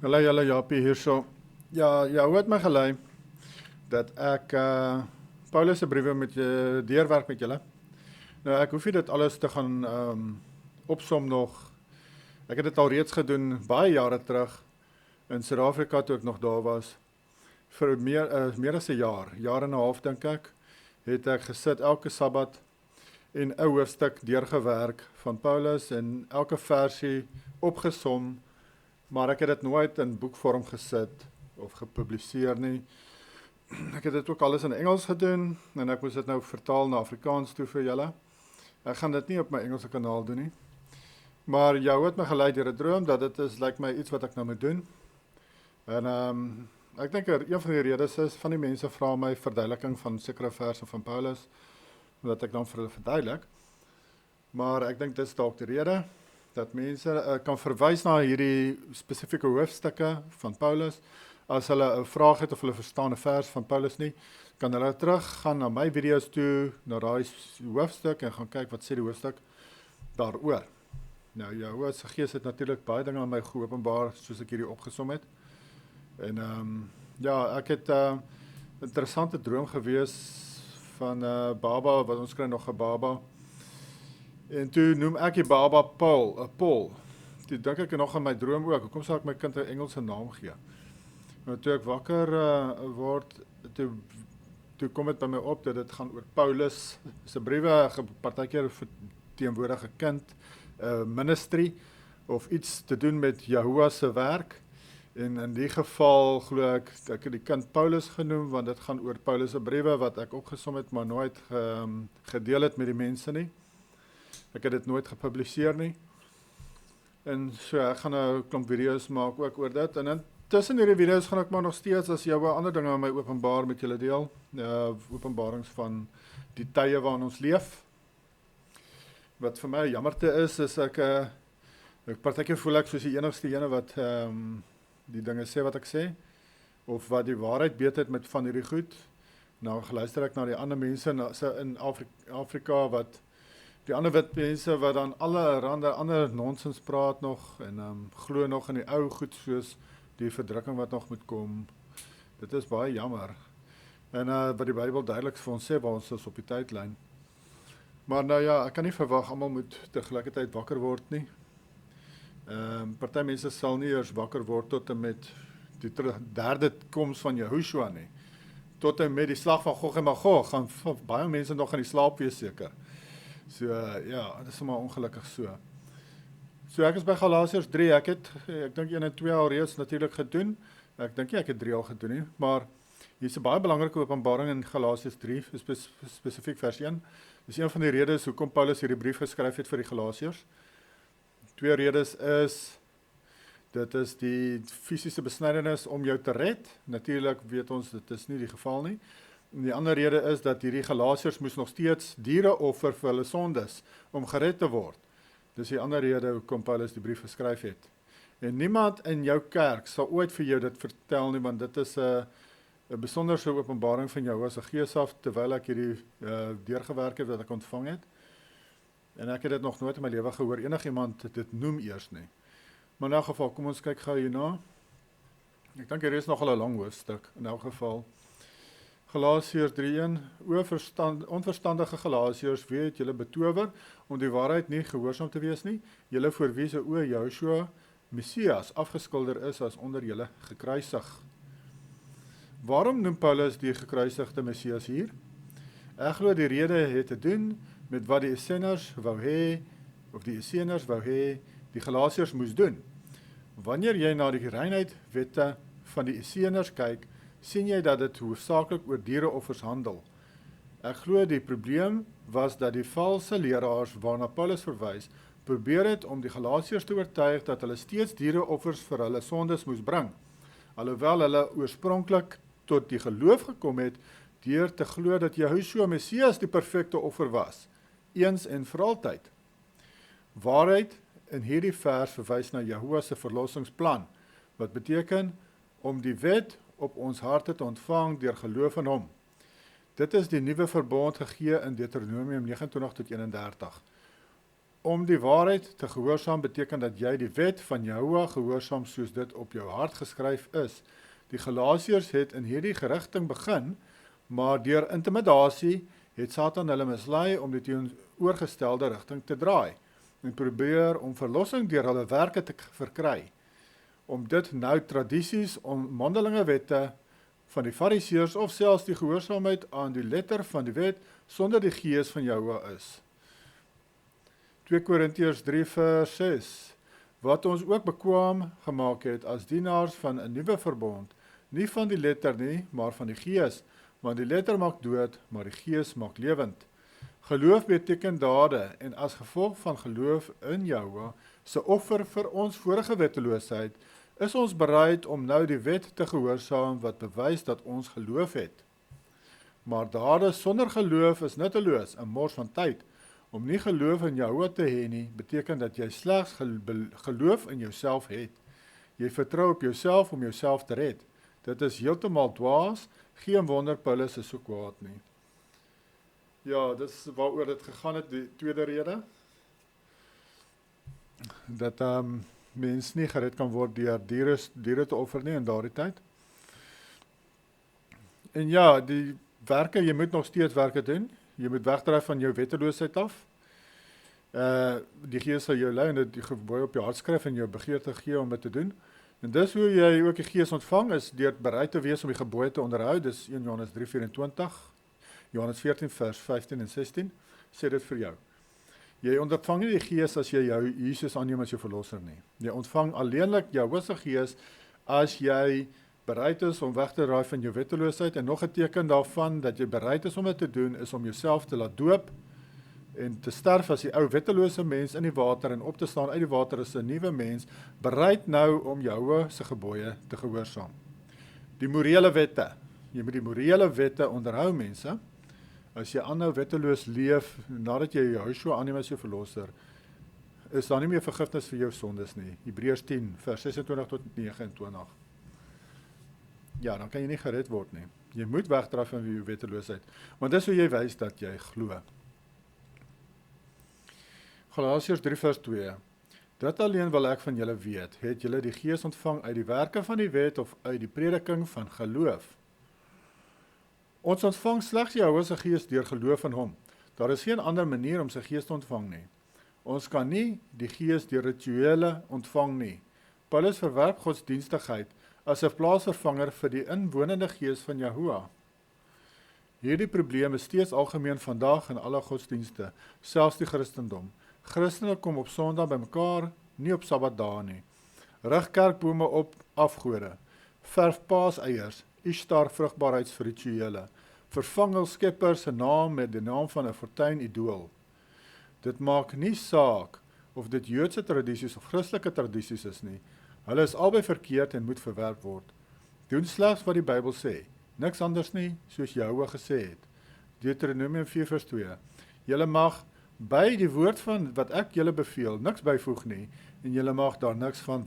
Hallo julle Japie hierso. Ja, hoe het my gelei dat ek Paulus se briewe met deurwerk met julle. Nou ek hoef nie dit alles te gaan opsom nog. Ek het dit al reeds gedoen baie jare terug in Suid-Afrika toe ek nog daar was. Vir meer as 'n jaar en 'n half dink ek, het ek gesit elke Sabbat en 'n hoofstuk deurgewerk van Paulus en elke versie opgesom. Maar ek het dit nooit in boekvorm gesit of gepubliseer nie. Ek het dit ook alles in Engels gedoen en ek moes dit nou vertaal na Afrikaans toe vir julle. Ek gaan dit nie op my Engelse kanaal doen nie. Maar jou het my gelei deur 'n droom dat dit is lyk my iets wat ek nou moet doen. En ek dink een van die redes is van die mense vra my verduideliking van sekere verse van Paulus, wat ek dan vir hulle verduidelik. Maar ek dink dit is dalk die rede dat mense kan verwys na hierdie spesifieke hoofstukke van Paulus. As hulle 'n vraag het of hulle verstaan 'n vers van Paulus nie, kan hulle terug gaan na my video's toe, na daai hoofstuk en gaan kyk wat sê die hoofstuk daaroor. Nou ja, se Gees het natuurlik baie dinge aan my geopenbaar soos ek hierdie opgesom het. En ja, ek het 'n interessante droom gewees van 'n baba, wat ons kry nog 'n baba. En toe noem ek die baba Paul. Toe dink ek nog aan my droom ook, hoekom sal ek my kind 'n Engelse naam gee? Nou toe ek wakker word, toe kom dit by my op dat dit gaan oor Paulus se briewe, partykeer verteenwoordige kind, ministry, of iets te doen met Jahoua se werk. En in die geval glo ek het die kind Paulus genoem, want dit gaan oor Paulus se briewe wat ek opgesom het, maar nooit gedeel het met die mense nie. Ek het dit nooit gepubliseer nie. En so, ek gaan nou 'n klomp video's maak ook oor dit. En tussen hierdie video's gaan ek maar nog steeds as jou ander dinge aan my openbaar met julle deel. Openbarings van die tye waarin ons leef. Wat vir my jammerte is ek partykeer voel ek soos die enigste ene wat die dinge sê wat ek sê, of wat die waarheid weet het met van hierdie goed. Nou geluister ek na die ander mense in Afrika wat die ander wit mense wat dan allerhande ander nonsens praat nog en glo nog in die ou goed soos die verdrukking wat nog moet kom. Dit is baie jammer. En wat die Bybel duidelik vir ons sê, waar ons is op die tydlyn. Maar nou ja, ek kan nie verwag almal moet tegelijkertijd wakker word nie. Party mense sal nie eers wakker word tot en met die derde koms van Yahushua nie. Tot en met die slag van Gog en Magog gaan baie mense nog in die slaap wees seker. So ja, dit is maar ongelukkig so. So ek is by Galasiërs 3, ek dink 1 en 2 al reeds natuurlik gedoen. Ek dink nie ek het 3 al gedoen nie, maar hier is 'n baie belangrike openbaring in Galasiërs 3, spesifiek vers 1. Dis een van die redes hoekom Paulus hierdie brief geskryf het vir die Galasiërs. 2 redes is, dit is die fisiese besnydenis om jou te red. Natuurlik weet ons, dit is nie die geval nie. En die ander rede is dat hierdie Galasiërs moes nog steeds diere offer vir hulle sondes om gered te word. Dis die ander rede hoekom Paulus die brief geskryf het. En niemand in jou kerk sal ooit vir jou dit vertel nie, want dit is 'n besonderse openbaring van jou as 'n Gees af, terwyl ek hierdie deurgewerk het wat ek ontvang het. En ek het dit nog nooit in my lewe gehoor, enigiemand dit noem eers nie. Maar in elk geval, kom ons kyk gou hierna. Ek dink hier is nogal 'n lang hoofstuk, in elk geval. Galasiërs 3:1, onverstandige Galasiërs, wie het julle betower om die waarheid nie gehoorsaam te wees nie, julle voor wie se oë Joshua, Messias, afgeskilder is as onder julle gekruisig. Waarom noem Paulus die gekruisigde Messias hier? Ek glo die rede het te doen met wat die Esseners wou hê, die Galasiërs moes doen. Wanneer jy na die reinheidwette van die Esseners kyk, sien jy dat dit hoofsaaklik oor diereoffers handel. Ek glo die probleem was dat die valse leraars waarna Paulus verwys, probeer het om die Galasiërs te oortuig dat hulle steeds diereoffers vir hulle sondes moes bring, alhoewel hulle oorspronklik tot die geloof gekom het, deur te glo dat Yahushua Messias die perfekte offer was, eens en vir altyd. Waarheid in hierdie vers verwys na Yahuwah se verlossingsplan, wat beteken om die wet op ons harte te ontvang deur geloof in hom. Dit is die nuwe verbond gegee in Deuteronomium 29 tot 31. Om die waarheid te gehoorsaam beteken dat jy die wet van Jehovah gehoorsaam soos dit op jou hart geskryf is. Die Galasiërs het in hierdie gerigting begin, maar deur intimidasie het Satan hulle mislei om die teenoorgestelde rigting te draai en probeer om verlossing deur hulle werke te verkry. Om dit nou tradisies, mondelinge wette van die Fariseërs of selfs die gehoorsaamheid aan die letter van die wet sonder die gees van Jehovah is. 2 Korintiërs 3 vers 6, wat ons ook bekwaam gemaak het as dienaars van 'n nuwe verbond, nie van die letter nie, maar van die gees, want die letter maak dood, maar die gees maak lewend. Geloof beteken dade, en as gevolg van geloof in Jehovah se offer vir ons vorige wetteloosheid, is ons bereid om nou die wet te gehoorsaam wat bewys dat ons geloof het. Maar dade sonder geloof is nutteloos, 'n mors van tyd. Om nie geloof in Jehovah te hê nie, beteken dat jy slegs geloof in jouself het. Jy vertrou op jouself om jouself te red. Dit is heeltemal dwaas, geen wonder Paulus is so kwaad nie. Ja, dit is waaroor dit gegaan het, die tweede rede. Dat mens nie gered kan word deur diere te offer nie in daardie tyd. En ja, die werke, jy moet nog steeds werke doen. Jy moet wegdryf van jou wetteloosheid af. Die gees sal jou lei en die gebooie op jou hart skryf en jou begeerte gee om dit te doen. En dis hoe jy ook die gees ontvang, is deur bereid te wees om die gebooie te onderhou. Dis 1 Johannes 3:24, Johannes 14 vers 15 en 16, sê dit vir jou. Jy ontvang nie die gees as jy jou Jesus aanneem as jou verlosser nie. Jy ontvang alleenlik jou se gees as jy bereid is om weg te draai van jou wetteloosheid, en nog 'n teken daarvan dat jy bereid is om dit te doen, is om jouself te laat doop en te sterf as die ou wettelose mens in die water en op te staan uit die water as 'n nuwe mens, bereid nou om Jehovah se gebooie te gehoorsaam. Die morele wette. Jy moet die morele wette onderhou, mense. As jy aanhou wetteloos leef nadat jy Joshua aanneem as jou verlosser, is daar nie meer vergifnis vir jou sondes nie. Hebreërs 10 vers 26 tot 29. Ja, dan kan jy nie gered word nie. Jy moet wegdraf van jou wetteloosheid, want dis hoe jy wys dat jy glo. Galasiërs 3 vers 2. Dit alleen wil ek van julle weet, het julle die gees ontvang uit die werke van die wet of uit die prediking van geloof? Ons ontvang slegs Jehovah se gees deur geloof in hom. Daar is geen ander manier om sy gees te ontvang nie. Ons kan nie die gees deur rituele ontvang nie. Paulus verwerp godsdienstigheid as 'n plaasvervanger vir die inwonende gees van Jehovah. Hierdie probleem is steeds algemeen vandag in alle godsdienste, selfs die Christendom. Christene kom op Sondag bymekaar, nie op Sabbatdae nie. Rig kerkbome op afgode, verf paaseiers, Ishtar vrugbaarheidsrituele, vervang hul skepper se naam met die naam van 'n fortuin idool. Dit maak nie saak of dit Joodse tradisies of Christelike tradisies is nie. Hulle is albei verkeerd en moet verwerp word. Doen slegs wat die Bybel sê, niks anders nie, soos Jehovah gesê het. Deuteronomium 4 vers 2. Julle mag by die woord van wat ek julle beveel, niks byvoeg nie, en julle mag daar niks van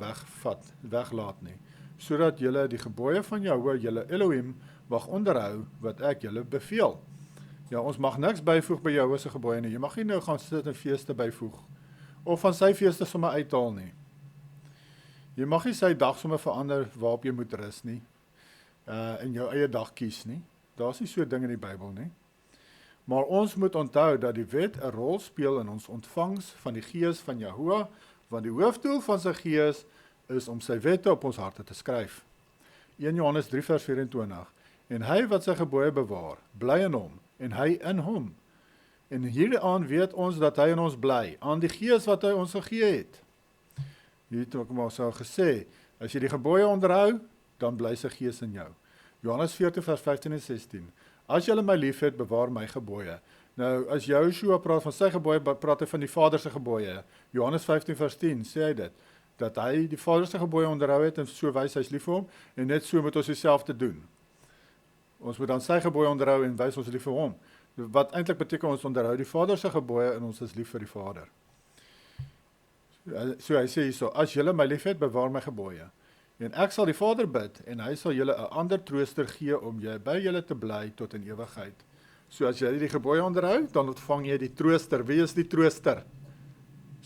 weglaat nie, sodat julle die gebooie van Jehovah, julle Elohim, mag onderhou wat ek julle beveel. Ja, ons mag niks byvoeg by Jehovah se gebooie nie. Jy mag nie nou gaan sit en feeste byvoeg, of van sy feeste sommer uithaal nie. Jy mag nie sy dag sommer verander waarop jy moet rus nie, en jou eie dag kies nie. Daar is nie so 'n ding in die Bybel nie. Maar ons moet onthou dat die wet 'n rol speel in ons ontvangs van die gees van Jehovah, want die hoofdoel van sy gees is om sy wette op ons harte te skryf. 1 Johannes 3 vers 24. En hy wat sy gebooie bewaar, bly in hom, en hy in hom. En hieraan weet ons dat hy in ons bly, aan die gees wat hy ons gegee het. Hier het ook maar so gesê, as jy die gebooie onderhou, dan bly sy gees in jou. Johannes 14 vers 15 en 16. As julle my liefhet, bewaar my gebooie. Nou, as Joshua praat van sy gebooie, praat hy van die Vader se gebooie. Johannes 15 vers 10 sê hy dit, dat hy die Vader se gebooie onderhou het, en so wys hy's lief vir hom, en net so moet ons dieselfde doen. Ons moet dan sy gebooie onderhou en wys ons lief vir hom. Wat eintlik beteken ons onderhou die Vader se gebooie en ons is lief vir die Vader. So hy sê hierso, as julle my liefhet, bewaar my gebooie. En ek sal die Vader bid, en hy sal julle 'n ander trooster gee om by julle te bly tot in ewigheid. So as jy die gebooie onderhou, dan ontvang jy die trooster. Wie is die trooster?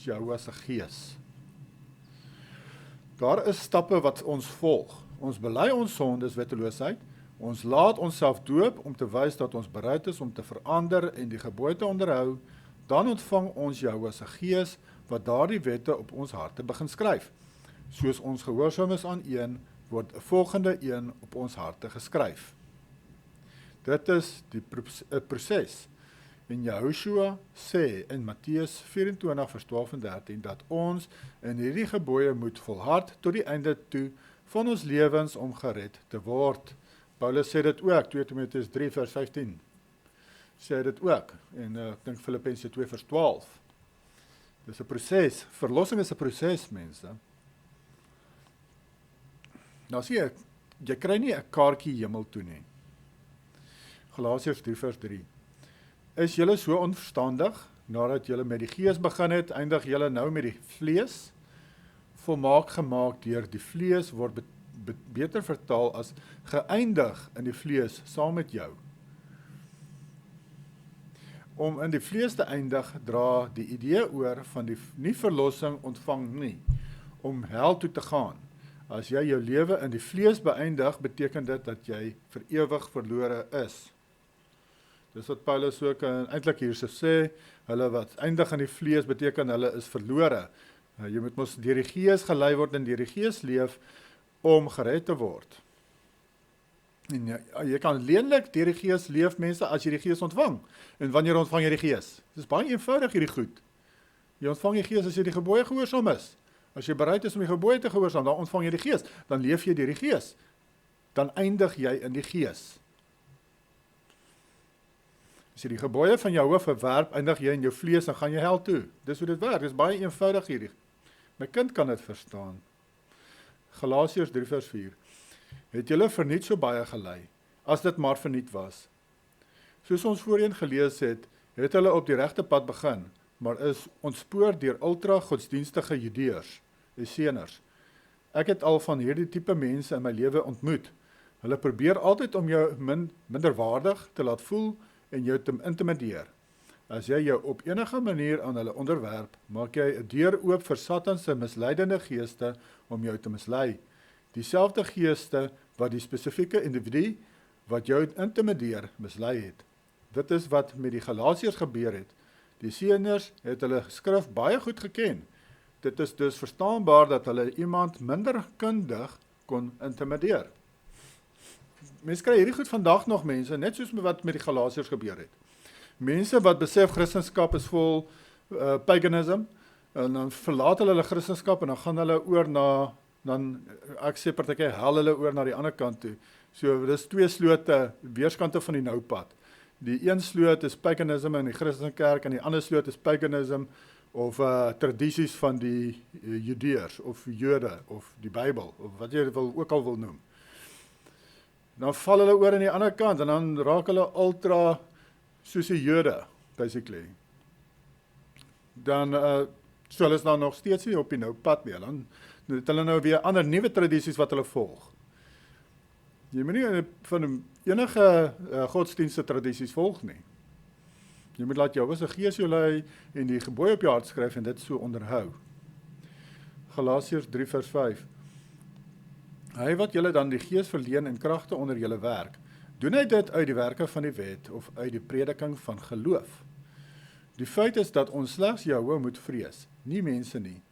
Jehovah se gees. Daar is stappe wat ons volg. Ons bely ons sondes, wetteloosheid. Ons laat onsself doop om te wys dat ons bereid is om te verander en die gebooie onderhou. Dan ontvang ons Jehovah se gees wat daardie wette op ons harte begin skryf. Soos ons gehoorsaam is aan een, word 'n volgende een op ons harte geskryf. Dit is die proses. En Yahushua sê in Matteus 24 vers 12 en 13 dat ons in hierdie gebooie moet volhard tot die einde toe van ons lewens om gered te word. Paulus sê dit ook, 2 Timoteus 3 vers 15. Sê dit ook, en ek dink Filippense 2 vers 12. Dis 'n proses, verlossing is 'n proses, mense. Nou sê jy kry nie 'n kaartjie hemel toe nie. Galasiërs 3 vers 3. Is julle so onverstandig, nadat julle met die gees begin het, eindig julle nou met die vlees? Volmaak gemaak deur die vlees word beter vertaal as geëindig in die vlees saam met jou. Om in die vlees te eindig, dra die idee oor van die nie verlossing ontvang nie, om hel toe te gaan. As jy jou lewe in die vlees beëindig, beteken dit dat jy vir ewig verlore is. Dis wat Paulus ook eintlik hier sê, hulle wat eindig in die vlees beteken hulle is verlore. Jy moet mos deur die gees gelei word en deur die gees leef om gered te word. En jy kan alleenlik deur die gees leef, mense, as jy die gees ontvang. En wanneer ontvang jy die gees? Dit is baie eenvoudig hierdie goed. Jy ontvang die gees as jy die gebooie gehoorsaam is. As jy bereid is om die gebooie te gehoorsaam, dan ontvang jy die gees. Dan leef jy deur die gees. Dan eindig jy in die gees. As jy die gebooie van jou hoof verwerp, eindig jy in jou vlees en gaan jy hel toe. Dis hoe dit werk. Dis baie eenvoudig hierdie. My kind kan dit verstaan. Galasiërs 3 vers 4. Het julle verniet so baie gelei, as dit maar verniet was. Soos ons voorheen gelees het, het hulle op die regte pad begin, maar is ontspoor deur ultra-godsdienstige Judeërs, Esseners. Ek het al van hierdie tipe mense in my lewe ontmoet. Hulle probeer altyd om jou minderwaardig te laat voel en jou te intimideer. As jy jou op enige manier aan hulle onderwerp, maak jy 'n deur oop vir Satan se misleidende geeste om jou te mislei. Dieselfde geeste wat die spesifieke individu wat jou intimideer mislei het. Dit is wat met die Galasiërs gebeur het. Die Esseners het hulle skrif baie goed geken. Dit is dus verstaanbaar dat hulle iemand minder kundig kon intimideer. Mense kry hierdie goed vandag nog, mense, net soos wat met die Galasiërs gebeur het. Mense wat besef Christendom is vol paganism, en dan verlaat hulle Christendom en dan gaan hulle oor na, dan ek sê partykeer hel hulle oor na die ander kant toe. So dis twee slote, weerskante van die noupad. Die een sloot is paganism in die Christelike kerk en die ander sloot is paganism of tradisies van die Judeërs of Jode of die Bybel of wat jy ook al wil noem. Dan val hulle oor aan die ander kant en dan raak hulle ultra soos die Jode, basically. Dan, so hulle is dan nog steeds nie op die nou pad nie, dan het hulle nou weer ander nuwe tradisies wat hulle volg. Jy moet nie van enige godsdienste tradisies volg nie. Jy moet laat Jehovah se gees jou lei en die gebooie op jou hart skryf en dit so onderhou. Galasiërs 3 vers 5. Hy wat julle dan die gees verleen en kragte onder julle werk, doen hy dit uit die werke van die wet of uit die prediking van geloof? Die feit is dat ons slegs Jehovah moet vrees, nie mense nie.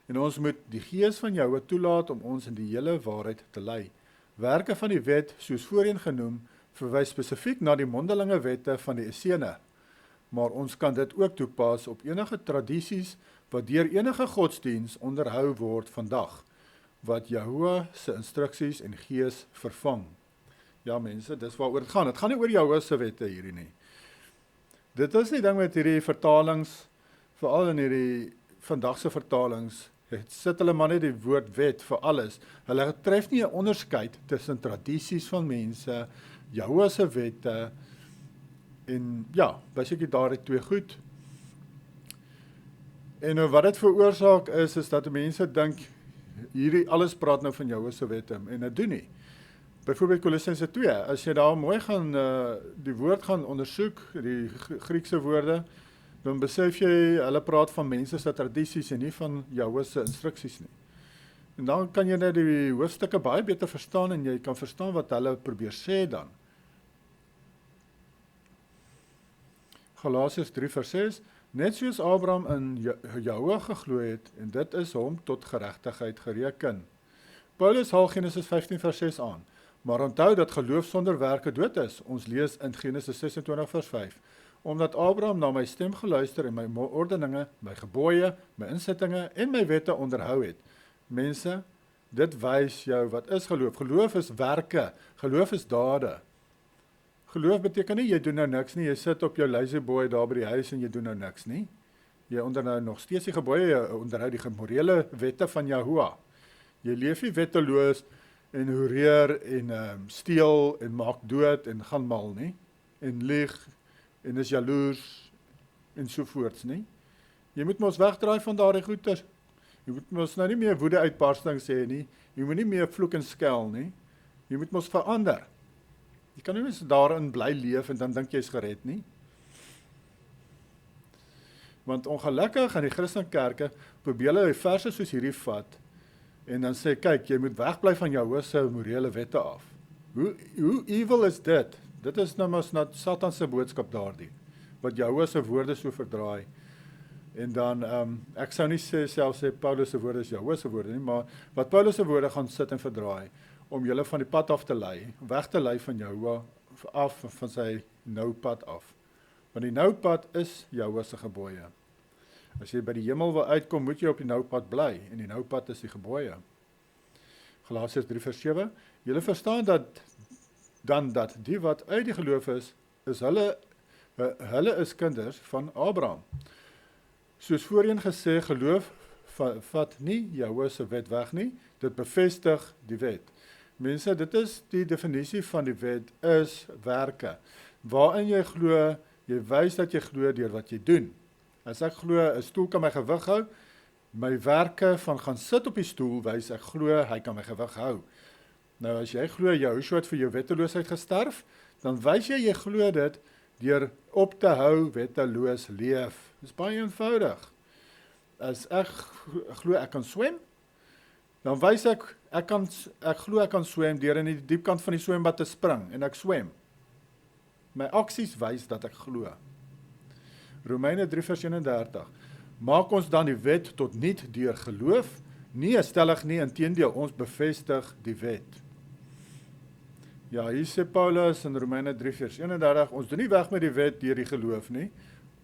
En ons moet die gees van Jehovah toelaat om ons in die hele waarheid te lei. Werke van die wet, soos voorheen genoem, verwys spesifiek na die mondelinge wette van die Essene, maar ons kan dit ook toepas op enige tradisies wat deur enige godsdiens onderhou word vandag, wat Jehovah se instruksies en gees vervang. Ja mense, dis waaroor dit gaan. Dit gaan nie oor Jehovah se wette hierdie nie. Dit is die ding met hierdie vertalings, veral in hierdie vandagse vertalings, sit hulle maar net die woord wet vir alles. Hulle tref nie 'n onderskeid tussen tradisies van mense, Jehovah se wette, en ja, basically daar het twee goed. En wat dit veroorsaak is dat mense dink, hierdie alles praat nou van Jehovah se wette, en dit doen nie. Byvoorbeeld Kolossense 2, as jy daar mooi gaan, die woord gaan ondersoek, die Griekse woorde, dan besef jy, hulle praat van mense se tradisies en nie van Jahwe se instruksies nie. En dan kan jy net die hoofstukke baie beter verstaan en jy kan verstaan wat hulle probeer sê dan. Galasiërs 3 vers 6, net soos Abraham in Jahwe geglo het, en dit is hom tot geregtigheid gereken. Paulus haal Genesis 15 vers 6 aan, maar onthou dat geloof sonder werke dood is. Ons lees in Genesis 26 vers 5, omdat Abraham na my stem geluister en my ordeninge, my gebooie, my insettinge en my wette onderhou het. Mense, dit wys jou wat is geloof. Geloof is werke, geloof is dade. Geloof beteken nie, jy doen nou niks nie, jy sit op jou lazy boy daar by die huis en jy doen nou niks nie. Jy onderhou nog steeds die gebooie, jy onderhou die morele wette van Jahoua. Jy leef nie wetteloos en hoereer en steel en maak dood en gaan mal nie, en lieg en is jaloers en sovoorts nie. Jy moet mos wegdraai van daardie goeie. Jy moet mos nou nie meer woede uitbarsting sê nie, jy moet nie meer vloek en skel nie, jy moet mos verander. Jy kan nie eens daarin bly leef en dan dink jy is gered nie. Want ongelukkig in die Christenkerke probeer hulle die verse soos hierdie vat en dan sê, kyk, jy moet wegbly van jou se morele wette af. Hoe evil is dit? Dit is nou mos net Satan se boodskap daardie, wat jou se woorde so verdraai. En dan, ek sou nie self sê Paulus se woorde is jou se woorde nie, maar wat Paulus se woorde gaan sit en verdraai, om julle van die pad af te lei, weg te lei van jou af, van sy nou pad af. Want die nou pad is jou se gebooie. As jy by die hemel wil uitkom, moet jy op die nou pad bly, en die nou pad is die gebooie. Galasiërs 3 vers 7, julle verstaan dat die wat uit die geloof is hulle is kinders van Abraham. Soos voorheen gesê, geloof vat nie jou se wet weg nie, dit bevestig die wet. Mense, dit is die definisie van die wet, is werke. Waarin jy glo, jy wys dat jy glo deur wat jy doen. As ek glo, 'n stoel kan my gewig hou, my werke van gaan sit op die stoel, wys ek glo, hy kan my gewig hou. Nou, as jy glo, Jahoua het vir jou wetteloosheid gesterf, dan wys jy glo dit, deur op te hou, wetteloos leef. Dit is baie eenvoudig. As ek glo ek kan swem, dan wys ek glo ek kan swem deur in die diepkant van die swembad te spring en ek swem. My aksies wys dat ek glo. Romeine 3 vers 31. Maak ons dan die wet tot niet deur geloof? Nee, stellig nie, inteendeel, ons bevestig die wet. Ja, hier sê Paulus in Romeine 3 vers 31, ons doen nie weg met die wet deur die geloof nie.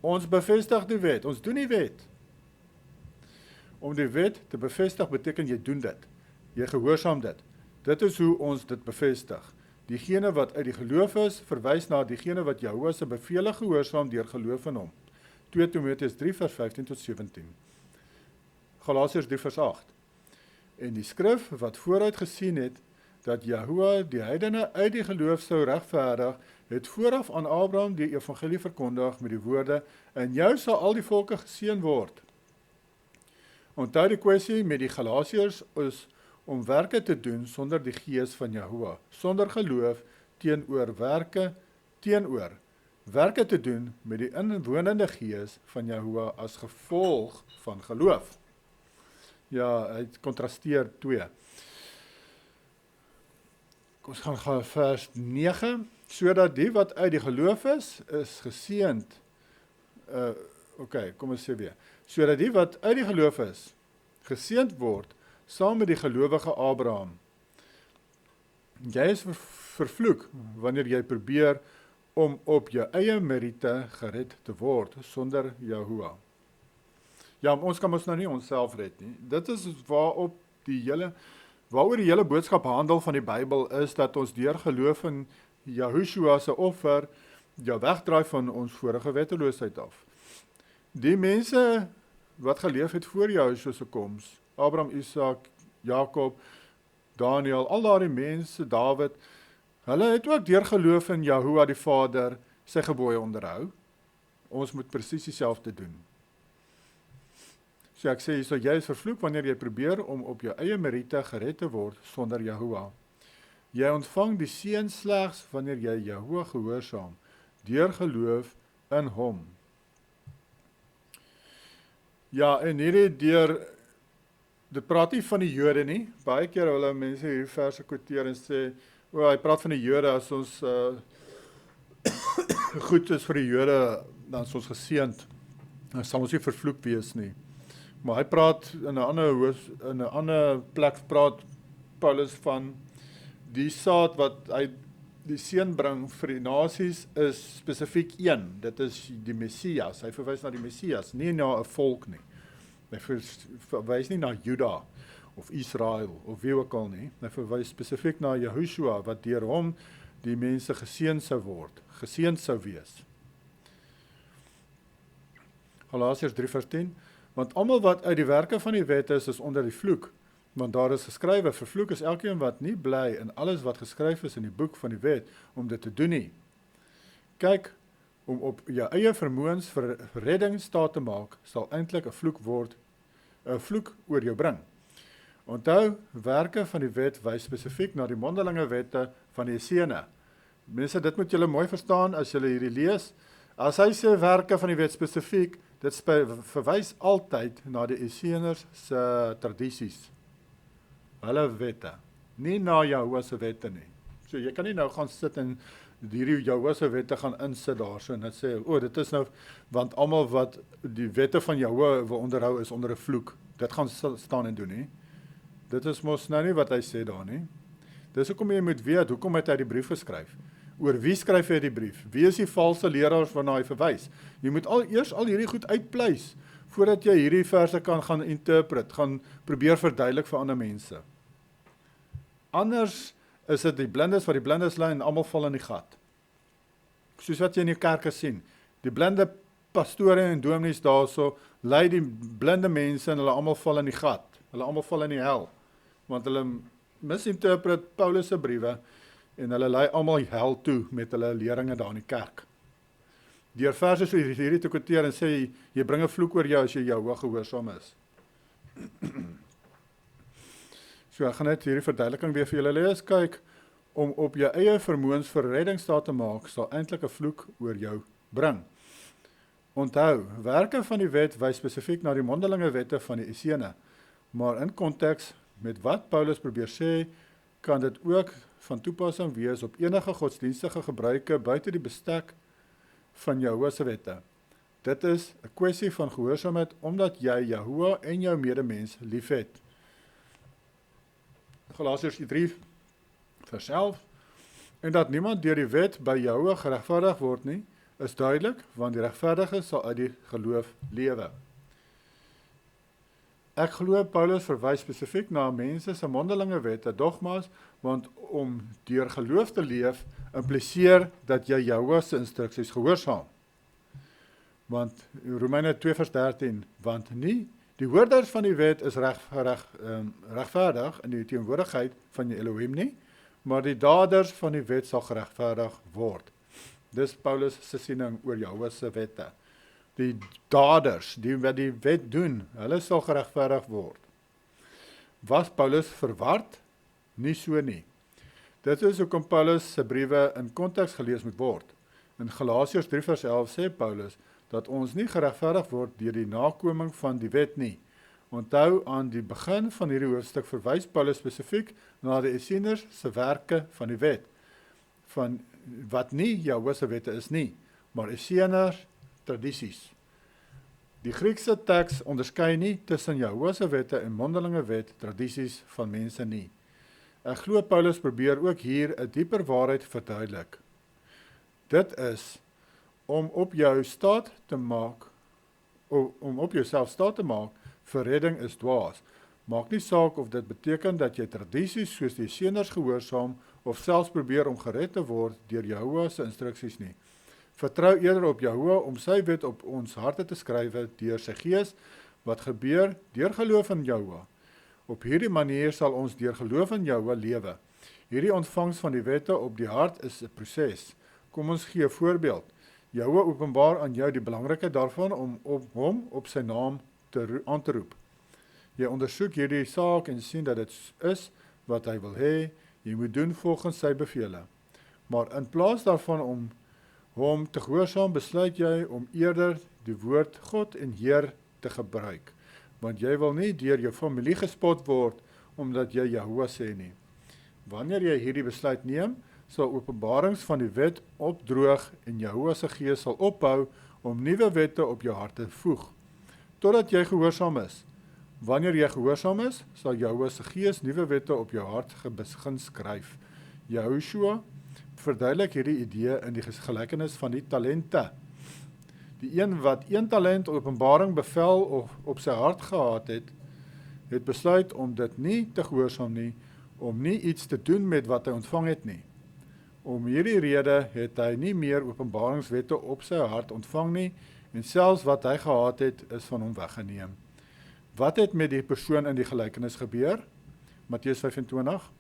Ons bevestig die wet, ons doen die wet. Om die wet te bevestig beteken jy doen dit. Jy gehoorsaam dit. Dit is hoe ons dit bevestig. Diegene wat uit die geloof is, verwys na diegene wat Jahoua se bevele gehoorsaam deur geloof in hom. 2 Timoteus 3 vers 15 tot 17. Galasiërs 3 vers 8. En die skrif wat vooruit gesien het, dat Jahoua die heidene uit die geloof sou regverdig, het vooraf aan Abraham die evangelie verkondig met die woorde, en jou sal al die volke geseën word. Onthou die kwessie met die Galasiërs is om werke te doen sonder die gees van Jahoua, sonder geloof teenoor werke, teenoor werke te doen met die inwonende gees van Jahoua as gevolg van geloof. Ja, hy kontrasteer 2. Ons gaan vers 9, sodat die wat uit die geloof is geseënd. Kom ons sê weer. Sodat die wat uit die geloof is, geseënd word, saam met die gelowige Abraham. Jy is vervloek, wanneer jy probeer om op jou eie meriete gered te word, sonder Jahoua. Ja, ons kan ons nou nie onsself red nie. Dit is waaroor die hele boodskap handel van die Bybel is, dat ons deur geloof in Jahoua se offer, jou wegdraai van ons vorige wetteloosheid af. Die mense wat geleef het voor Jahoua se koms, Abraham, Isak, Jakob, Daniel, al daardie mense, Dawid, hulle het ook deur geloof in Jahoua die Vader sy gebooie onderhou. Ons moet presies dieselfde doen. So ek sê, jy is vervloek wanneer jy probeer om op jou eie meriete gered te word sonder Jahoua. Jy ontvang die seën slegs wanneer jy Jahoua gehoorsaam, deur geloof in hom. Ja, en dit praat nie van die Jode nie. Baie keer hulle mense hierdie verse quoteer en sê, hy praat van die Jode, as ons goed is vir die Jode, dan is ons geseënd. Dan sal ons nie vervloek wees nie. Maar hy praat in 'n ander plek praat Paulus van die saad wat hy die seën bring vir die nasies is spesifiek een. Dit is die Messias. Hy verwys na die Messias, nie na 'n volk nie. Hy verwys nie na Juda of Israel of wie ook al nie. Hy verwys spesifiek na Jehoshua wat deur hom die mense geseën sou word, geseën sou wees. Galasiërs 3:10, want almal wat uit die werke van die wet is onder die vloek, want daar is geskrywe, vervloek is elkeen wat nie bly in alles wat geskryf is in die boek van die wet, om dit te doen nie. Kyk, om op jou eie vermoëns vir redding staat te maak, sal eintlik 'n vloek oor jou bring. Onthou, werke van die wet wys spesifiek na die mondelinge wette van die Essene. Mense, dit moet julle mooi verstaan as julle hierdie lees. As hy sê werke van die wet spesifiek, dit verwys altyd na die Esseners se tradisies. Hulle wette, nie na Jehovah se wette nie. So jy kan nie nou gaan sit en hierdie Jehovah se wette gaan insit daarso en dit sê, dit is nou, want almal wat die wette van Jehovah wil onderhou is onder 'n vloek. Dit gaan staan en doen nie. Dit is mos nou nie wat hy sê daar nie. Dis hoekom jy moet weet, hoekom het hy die brief geskryf? Oor wie skryf hy die brief? Wie is die valse leraars waarna hy verwys? Jy moet eers al hierdie goed uitpleis, voordat jy hierdie verse kan gaan interpret, gaan probeer verduidelik vir ander mense. Anders is dit die blindes wat die blindes lei en almal val in die gat. Soos wat jy in die kerke sien, die blinde pastore en dominees daarso, lei die blinde mense en hulle almal val in die gat. Hulle almal val in die hel, want hulle misinterpret Paulus se briewe en hulle lei almal hel toe met hulle leringe daar in die kerk. Deur verse so hierdie te quoteer en sê, jy bring 'n vloek oor jou as jy Jehovah gehoorsaam is. So ek gaan net hierdie verduideliking weer vir julle lees. Kyk, om op jou eie vermoëns vir redding staat te maak, sal eintlik 'n vloek oor jou bring. Onthou, werke van die wet wys spesifiek na die mondelinge wette van die Essene, maar in konteks met wat Paulus probeer sê, kan dit ook van toepassing wees op enige godsdienstige gebruike buite die bestek van Jehovah se wette. Dit is 'n kwessie van gehoorsaamheid omdat jy Jehovah en jou medemens liefhet. Galasiërs 3 vers 11, en dat niemand deur die wet by Jehovah geregverdig word nie, is duidelik, want die regverdige sal uit die geloof lewe. Ek glo Paulus verwys spesifiek na mense se mondelinge wette, dogma's, want om deur geloof te leef, impliseer dat jy Jehovah se instruksies gehoorsaam. Want Romeine 2 vers 13, want nie die hoorders van die wet is regverdig in die teenwoordigheid van die Elohim nie, maar die daders van die wet sal geregverdig word. Dis Paulus se siening oor Jehovah se wette. Die daders, die wat die wet doen, hulle sal geregverdig word. Was Paulus verward? Nie so nie. Dit is hoekom Paulus se briewe in konteks gelees moet word. In Galasiërs 3 vers 11 sê Paulus dat ons nie geregverdig word deur die nakoming van die wet nie. Onthou, aan die begin van hierdie hoofstuk verwys Paulus spesifiek na die Esseners se werke van die wet, van wat nie Jehovah se wette is nie, maar Esseners tradisies. Die Griekse teks onderskei nie tussen Jehovah se wette en mondelinge wet tradisies van mense nie. Ek glo Paulus probeer ook hier 'n dieper waarheid verduidelik. Dit is om op jou staat te maak, om op jouself staat te maak vir redding is dwaas. Maak nie saak of dit beteken dat jy tradisies soos die Esseners gehoorsaam of selfs probeer om gered te word deur Jehovah se instruksies nie. Vertrou eerder op Jehovah om sy wet op ons harte te skrywe deur sy gees, wat gebeur deur geloof in Jehovah. Op hierdie manier sal ons deur geloof in Jehovah lewe. Hierdie ontvangs van die wette op die hart is 'n proses. Kom ons gee 'n voorbeeld. Jehovah openbaar aan jou die belangrikheid daarvan om op hom op sy naam aan te roep. Jy ondersoek hierdie saak en sien dat dit is wat hy wil hê, jy moet doen volgens sy bevele. Maar in plaas daarvan om hom te gehoorsaam, besluit jy om eerder die woord God en Heer te gebruik. Want jy wil nie deur jou familie gespot word, omdat jy Jahoua sê nie. Wanneer jy hierdie besluit neem, sal openbarings van die wet opdroog en Jahoua se gees sal ophou om nuwe wette op jou hart te voeg, totdat jy gehoorsaam is. Wanneer jy gehoorsaam is, sal Jahoua se gees nuwe wette op jou hart begin skryf. Yahushua verduidelik hierdie idee in die gelykenis van die talente. Die een wat 1 talent openbaring bevel of op sy hart gehad het besluit om dit nie te gehoorsaam nie, om nie iets te doen met wat hy ontvang het nie. Om hierdie rede het hy nie meer openbaringswette op sy hart ontvang nie, en selfs wat hy gehad het, is van hom weggeneem. Wat het met die persoon in die gelykenis gebeur? Matteus 25.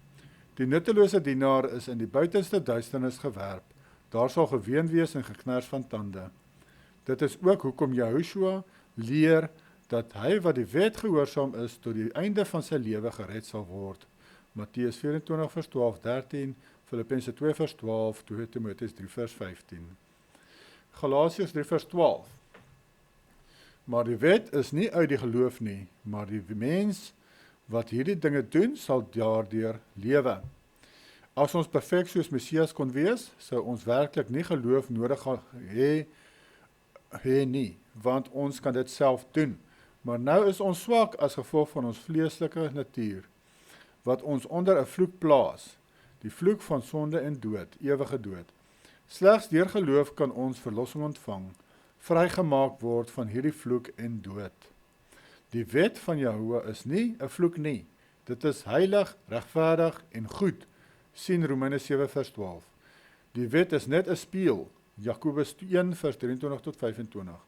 Die nuttelose dienaar is in die buitenste duisternis gewerp. Daar sal geween wees en geknars van tande. Dit is ook hoekom Yahushua leer dat hy wat die wet gehoorsaam is, tot die einde van sy lewe gered sal word. Matteus 24 vers 12-13, Filippense 2 vers 12, 2 Timotheus 3 vers 15. Galasiërs 3 vers 12. Maar die wet is nie uit die geloof nie, maar die mens wat hierdie dinge doen, sal daardeur lewe. As ons perfek soos Messias kon wees, sou ons werklik nie geloof nodig hê nie, want ons kan dit self doen. Maar nou is ons swak as gevolg van ons vleeslike natuur, wat ons onder 'n vloek plaas, die vloek van sonde en dood, ewige dood. Slegs deur geloof kan ons verlossing ontvang, vrygemaak word van hierdie vloek en dood. Die wet van Jahoua is nie 'n vloek nie. Dit is heilig, regverdig en goed. Sien Romeine 7 vers 12. Die wet is net 'n spieël. Jakobus 1 vers 23 tot 25.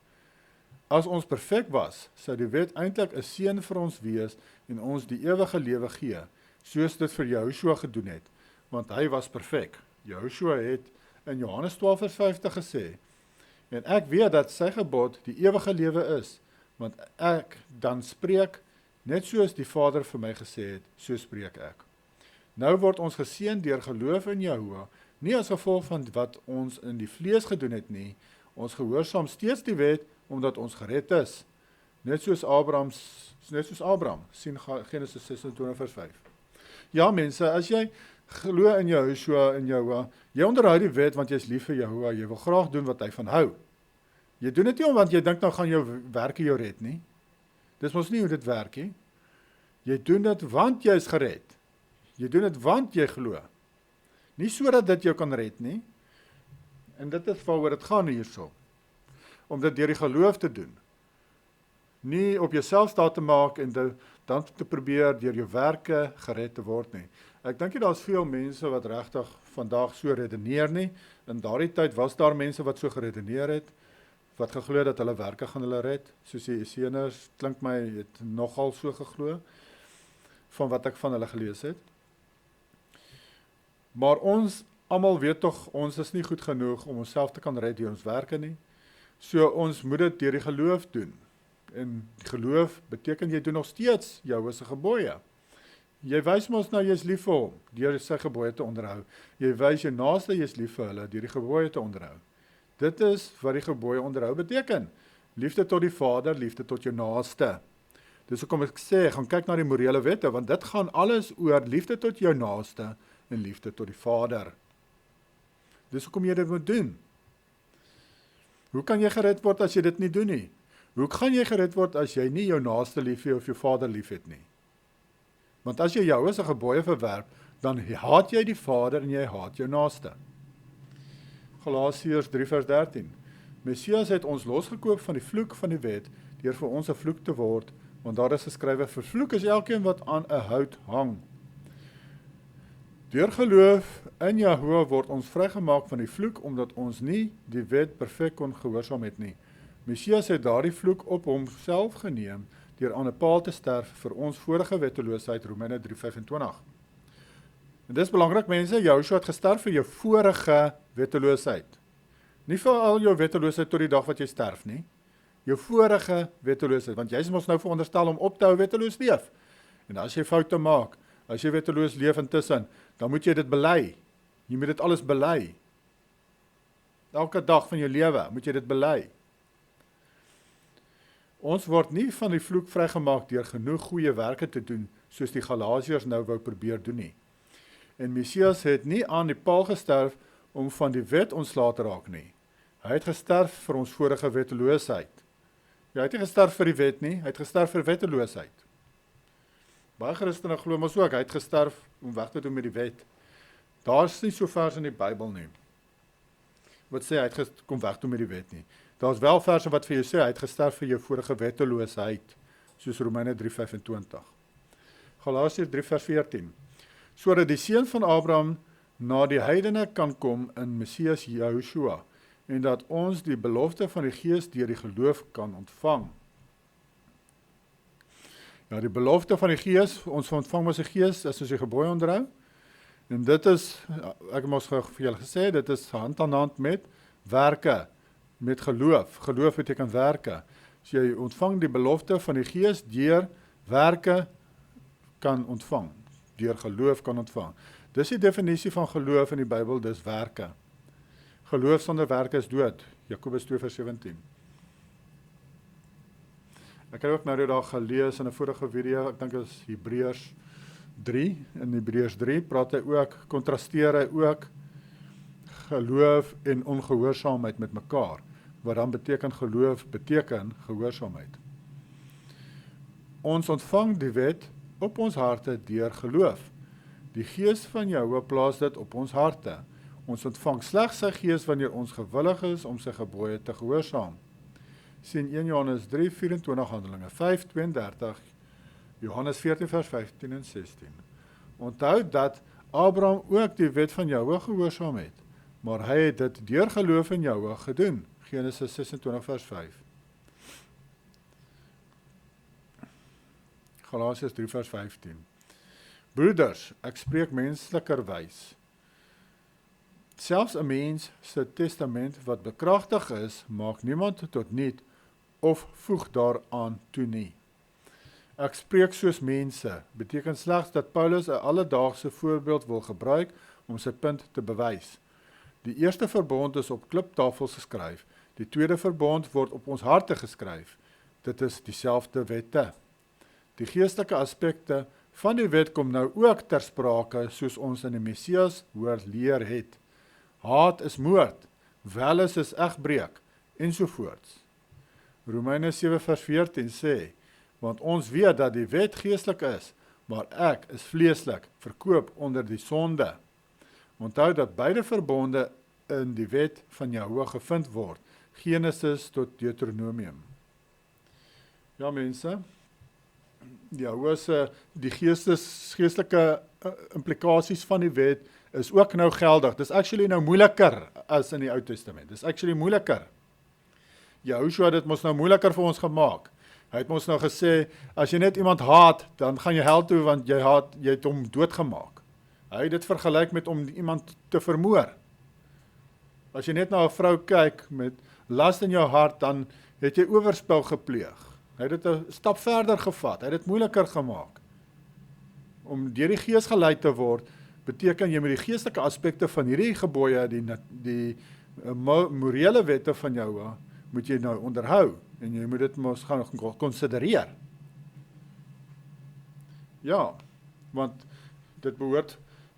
As ons perfek was, sou die wet eintlik 'n seën vir ons wees en ons die ewige lewe gee, soos dit vir Yahushua gedoen het, want hy was perfek. Yahushua het in Johannes 12 vers 50 gesê, en ek weet dat sy gebod die ewige lewe is, want ek dan spreek, net soos die Vader vir my gesê het, so spreek ek. Nou word ons geseën deur geloof in Jahoua, nie as gevolg van wat ons in die vlees gedoen het nie, ons gehoorsaam steeds die wet, omdat ons gered is. Net soos Abraham, sien Genesis 26 vers 5. Ja mense, as jy glo in Yahushua en Jahoua, jy onderhou die wet want jy is lief vir Jahoua, jy wil graag doen wat hy van hou. Jy doen dit nie omdat jy dink nou gaan jou werke jou red nie. Dis mos nie hoe dit werk nie. Jy doen dit want jy is gered. Jy doen dit want jy glo. Nie sodat dit jou kan red nie. En dit is waaroor dit gaan hierso. Om dit deur die geloof te doen. Nie op jouself staat te maak en dan te probeer deur jou werke gered te word nie. Ek dink daar's veel mense wat regtig vandag so redeneer nie. In daardie tyd was daar mense wat so geredeneer het, wat geglo dat hulle werke gaan hulle red, soos die Esseners, klink my, het nogal so geglo, van wat ek van hulle gelees het. Maar ons almal weet tog, ons is nie goed genoeg om onsself te kan red deur ons werke nie, so ons moet dit deur die geloof doen. En die geloof beteken jy doen nog steeds Jahoua se gebooie. Jy wys mos nou jy is lief vir hom, deur sy gebooie te onderhou. Jy wys jou naaste jy is lief vir hulle, deur die gebooie te onderhou. Dit is wat die gebooie onderhou beteken. Liefde tot die Vader, liefde tot jou naaste. Dis hoekom ek sê, gaan kyk na die morele wette, want dit gaan alles oor liefde tot jou naaste en liefde tot die Vader. Dis hoekom jy dit moet doen. Hoe kan jy gered word as jy dit nie doen nie? Hoe kan jy gered word as jy nie jou naaste lief het of jou Vader lief het nie? Want as jy Jahoua se gebooie verwerp, dan haat jy die Vader en jy haat jou naaste. Galasiërs 3 vers 13. Messias het ons losgekoop van die vloek van die wet, deur vir ons 'n vloek te word, want daar is geskrywe, vervloek is elkeen wat aan 'n hout hang. Deur geloof in Jahoua word ons vrygemaak van die vloek, omdat ons nie die wet perfek kon gehoorsaam het nie. Messias het daardie vloek op homself geneem, deur aan 'n paal te sterf vir ons vorige wetteloosheid, Romeine 3:25. En dis belangrik mense, Yahushua het gesterf vir jou vorige wetteloosheid. Nie vir al jou wetteloosheid tot die dag wat jy sterf nie. Jou vorige wetteloosheid, want jy is mos nou veronderstel om op te hou wetteloos leef. En as jy foute maak, as jy wetteloos leef intussen, dan moet jy dit bely. Jy moet dit alles bely. Elke dag van jou lewe moet jy dit bely. Ons word nie van die vloek vrygemaak deur genoeg goeie werke te doen, soos die Galasiërs nou wou probeer doen nie. En Messias het nie aan die paal gesterf om van die wet ontslae te raak nie. Hy het gesterf vir ons vorige wetteloosheid. Hy het nie gesterf vir die wet nie, hy het gesterf vir wetteloosheid. Baie Christene glo mos ook, hy het gesterf om weg te doen met die wet. Daar is nie so vers in die Bybel nie, wat sê hy het kom weg doen met die wet nie. Daar is wel verse wat vir jou sê, hy het gesterf vir jou vorige wetteloosheid, soos Romeine 3:25. Galasiërs 3:14. Sodat die seun van Abraham na die heidene kan kom in Messias Yahushua, en dat ons die belofte van die Gees deur die geloof kan ontvang. Ja, die belofte van die Gees, ons ontvang ons die Gees, as ons die gebooie onderhou, en dit is, ek het mos vir julle gesê, dit is hand aan hand met werke, met geloof. Geloof beteken werke. As jy ontvang die belofte van die Gees, deur werke kan ontvang, deur geloof kan ontvang. Dis die definisie van geloof in die Bybel, dis werke. Geloof sonder werke is dood, Jakobus 2:17. Ek het ook nou die dag gelees in 'n vorige video, ek dink dit is Hebreërs 3, in Hebreërs 3 praat hy ook, kontrasteer hy ook geloof en ongehoorsaamheid met mekaar, wat dan beteken geloof, beteken gehoorsaamheid. Ons ontvang die wet op ons harte deur geloof. Die Gees van Jahwe plaas dit op ons harte. Ons ontvang slegs sy Gees wanneer ons gewillig is om sy gebooie te gehoorsaam. Sien 1 Johannes 3:24, Handelinge 5:32, Johannes 14 vers 15 en 16. Onthou dat Abraham ook die wet van Jahwe gehoorsaam het, maar hy het dit deur geloof in Jahwe gedoen. Genesis 26 vers 5. Galasiërs 3 vers 15. Broeders, ek spreek menslikerwys. Selfs 'n mens se testament wat bekragtig is, maak niemand tot niet of voeg daaraan toe nie. Ek spreek soos mense, beteken slegs dat Paulus 'n alledaagse voorbeeld wil gebruik om sy punt te bewys. Die eerste verbond is op kliptafels geskryf, die tweede verbond word op ons harte geskryf. Dit is dieselfde wette. Die geestelike aspekte van die wet kom nou ook ter sprake, soos ons in die Messias hoor leer het. Haat is moord, welis is egbreek, ensovoorts. Romeine 7 vers 14 sê, want ons weet dat die wet geestelik is, maar ek is vleeslik, verkoop onder die sonde. Onthou dat beide verbonde in die wet van Jahwe gevind word, Genesis tot Deuteronomium. Ja mense, Jahwe se die geestelike implikasies van die wet is ook nou geldig. Dis actually nou moeiliker as in die Ou Testament. Dis actually moeiliker. Yahushua het dit mos nou moeiliker vir ons gemaak. Hy het ons nou gesê, as jy net iemand haat, dan gaan jy hel toe, want jy het hom doodgemaak. Hy het dit vergelyk met om iemand te vermoor. As jy net na 'n vrou kyk met last in jou hart, dan het jy oorspel gepleeg. Hy het dit 'n stap verder gevat, hy het dit moeiliker gemaak. Om deur die Gees gelei te word, beteken jy met die geestelike aspekte van hierdie gebooie, die morele wette van jou, moet jy nou onderhou, en jy moet dit mos gaan konsidereer. Ja, want dit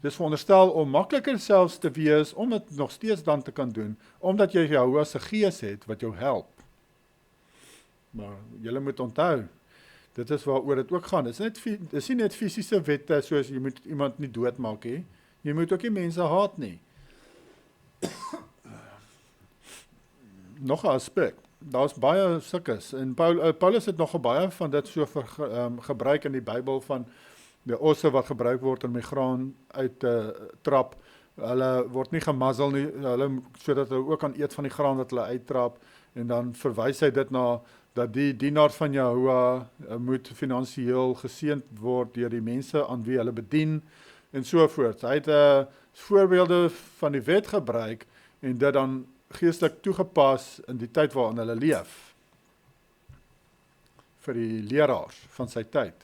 is veronderstel om makliker selfs te wees, om dit nog steeds dan te kan doen, omdat jy Jahwe se Gees het, wat jou help. Maar julle moet onthou, dit is waaroor dit ook gaan. Dit is nie net fisiese wette, soos jy moet iemand nie doodmaak nie. Jy moet ook nie mense haat nie. Nog 'n aspek, daar's baie sulkes, en Paulus het nog baie van dit so gebruik in die Bybel, van die osse wat gebruik word om die graan uit te trap. Hulle word nie gemazzle nie, sodat hulle ook kan eet van die graan wat hulle uittrap, en dan verwys hy dit na dat die dienaar van Jahwe moet finansiëel geseënd word deur die mense aan wie hulle bedien, en sovoorts. Hy het voorbeelde van die wet gebruik, en dit dan geestelik toegepas in die tyd waarin hulle leef, vir die leraars van sy tyd.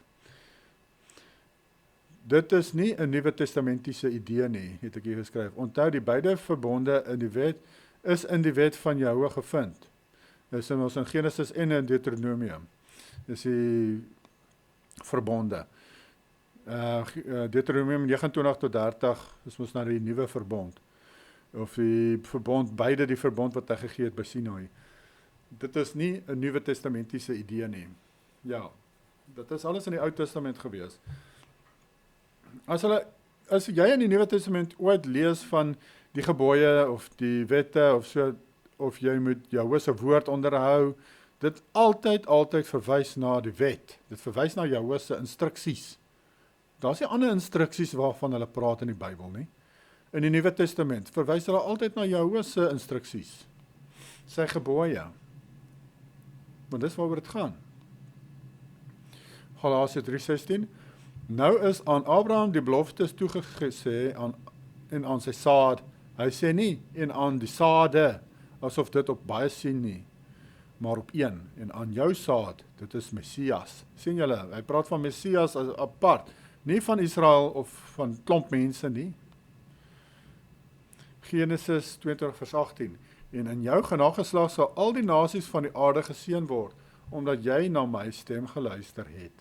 Dit is nie 'n Nuwe Testamentiese idee nie, het ek hier geskryf. Onthou, die beide verbonde in die wet is in die wet van Jahwe gevind. Dis in ons in Genesis en in Deuteronomium. Dis die verbonde. Deuteronomium 29 tot 30 is mos na die nuwe verbond. Of die verbond, beide die verbond wat hy gegee het by Sinai. Dit is nie 'n Nuwe Testamentiese idee nie. Ja, dit is alles in die Ou Testament gewees. As jy in die Nuwe Testament ooit lees van die gebooie of die wette of so, of jy moet Jahwe se woord onderhou, dit altyd verwys na die wet. Dit verwys na Jahwe se instruksies. Daar's nie ander instruksies waarvan hulle praat in die Bybel nie. In die Nuwe Testament verwys hulle altyd na Jahwe se instruksies, sy gebooie. Want dis waaroor dit gaan. Galasië 3:16. Nou is aan Abraham die beloftes toegesê en aan sy saad. Hy sê nie en aan die saade, asof dit op baie sien nie, maar op een, en aan jou saad, dit is Messias. Sien julle, hy praat van Messias as apart, nie van Israel of van klomp mense nie. Genesis 22:18. En in jou genageslag sal al die nasies van die aarde geseën word, omdat jy na my stem geluister het.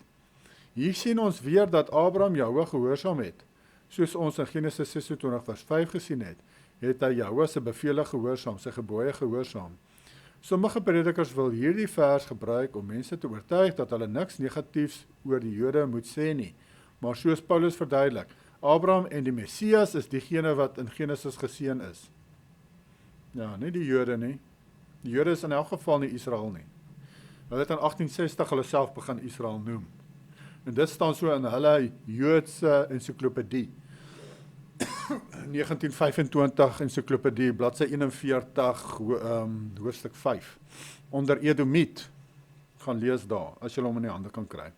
Hier sien ons weer dat Abraham Jahwe gehoorsaam het. Soos ons in Genesis 26:5 gesien het hy Jahwe se bevele gehoorsaam, sy gebooie gehoorsaam. Sommige predikers wil hierdie vers gebruik om mense te oortuig dat hulle niks negatiefs oor die Jode moet sê nie. Maar soos Paulus verduidelik, Abraham en die Messias is diegene wat in Genesis geseën is. Ja, nie die Jode nie. Die Jode is in elk geval nie Israel nie. Hulle het in 1860 hulle self begin Israel noem. En dit staan so in hulle Joodse ensiklopedie. 1925 ensiklopedie, bladsy 41, hoofstuk 5. Onder Edomiet. Gaan lees daar, as jy hom in die hande kan kry.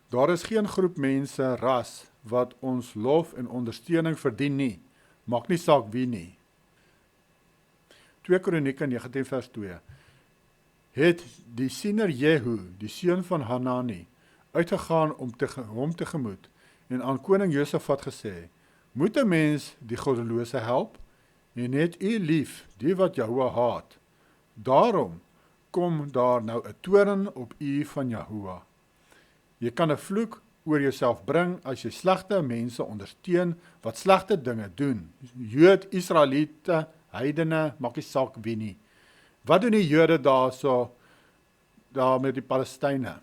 Daar is geen groep mense, ras, wat ons lof en ondersteuning verdien nie. Maak nie saak wie nie. 2 Kronieke 19 vers 2. Het die siener Jehu, die seun van Hanani, uitgegaan om hom tegemoet en aan koning Josafat gesê, moet 'n mens die goddelose help, en het u lief, die wat Jahwe haat. Daarom kom daar nou 'n toorn op u van Jahwe. Jy kan 'n vloek oor jouself bring as jy slegte mense ondersteun wat slegte dinge doen. Jood, Israeliete, heidene, maak nie saak wie nie. Wat doen die Jode daar met die Palestynë?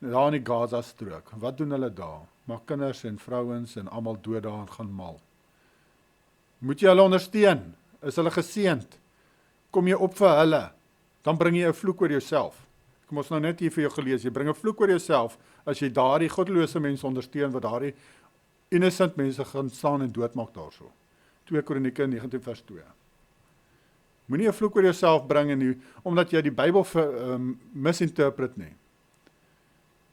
Daar in die Gaza-strook. Wat doen hulle daar? Maak kinders en vrouens en almal dood daar en gaan mal. Moet jy hulle ondersteun? Is hulle geseënd? Kom jy op vir hulle? Dan bring jy 'n vloek oor jouself. Kom ons nou net hier vir jou gelees. Jy bring 'n vloek oor jouself as jy daardie goddelose mense ondersteun wat daardie innocent mense gaan staan en doodmaak daarso. 2 Kronieke 19 vers 2. Moenie 'n vloek oor jouself bring en omdat jy die Bybel misinterpret nie.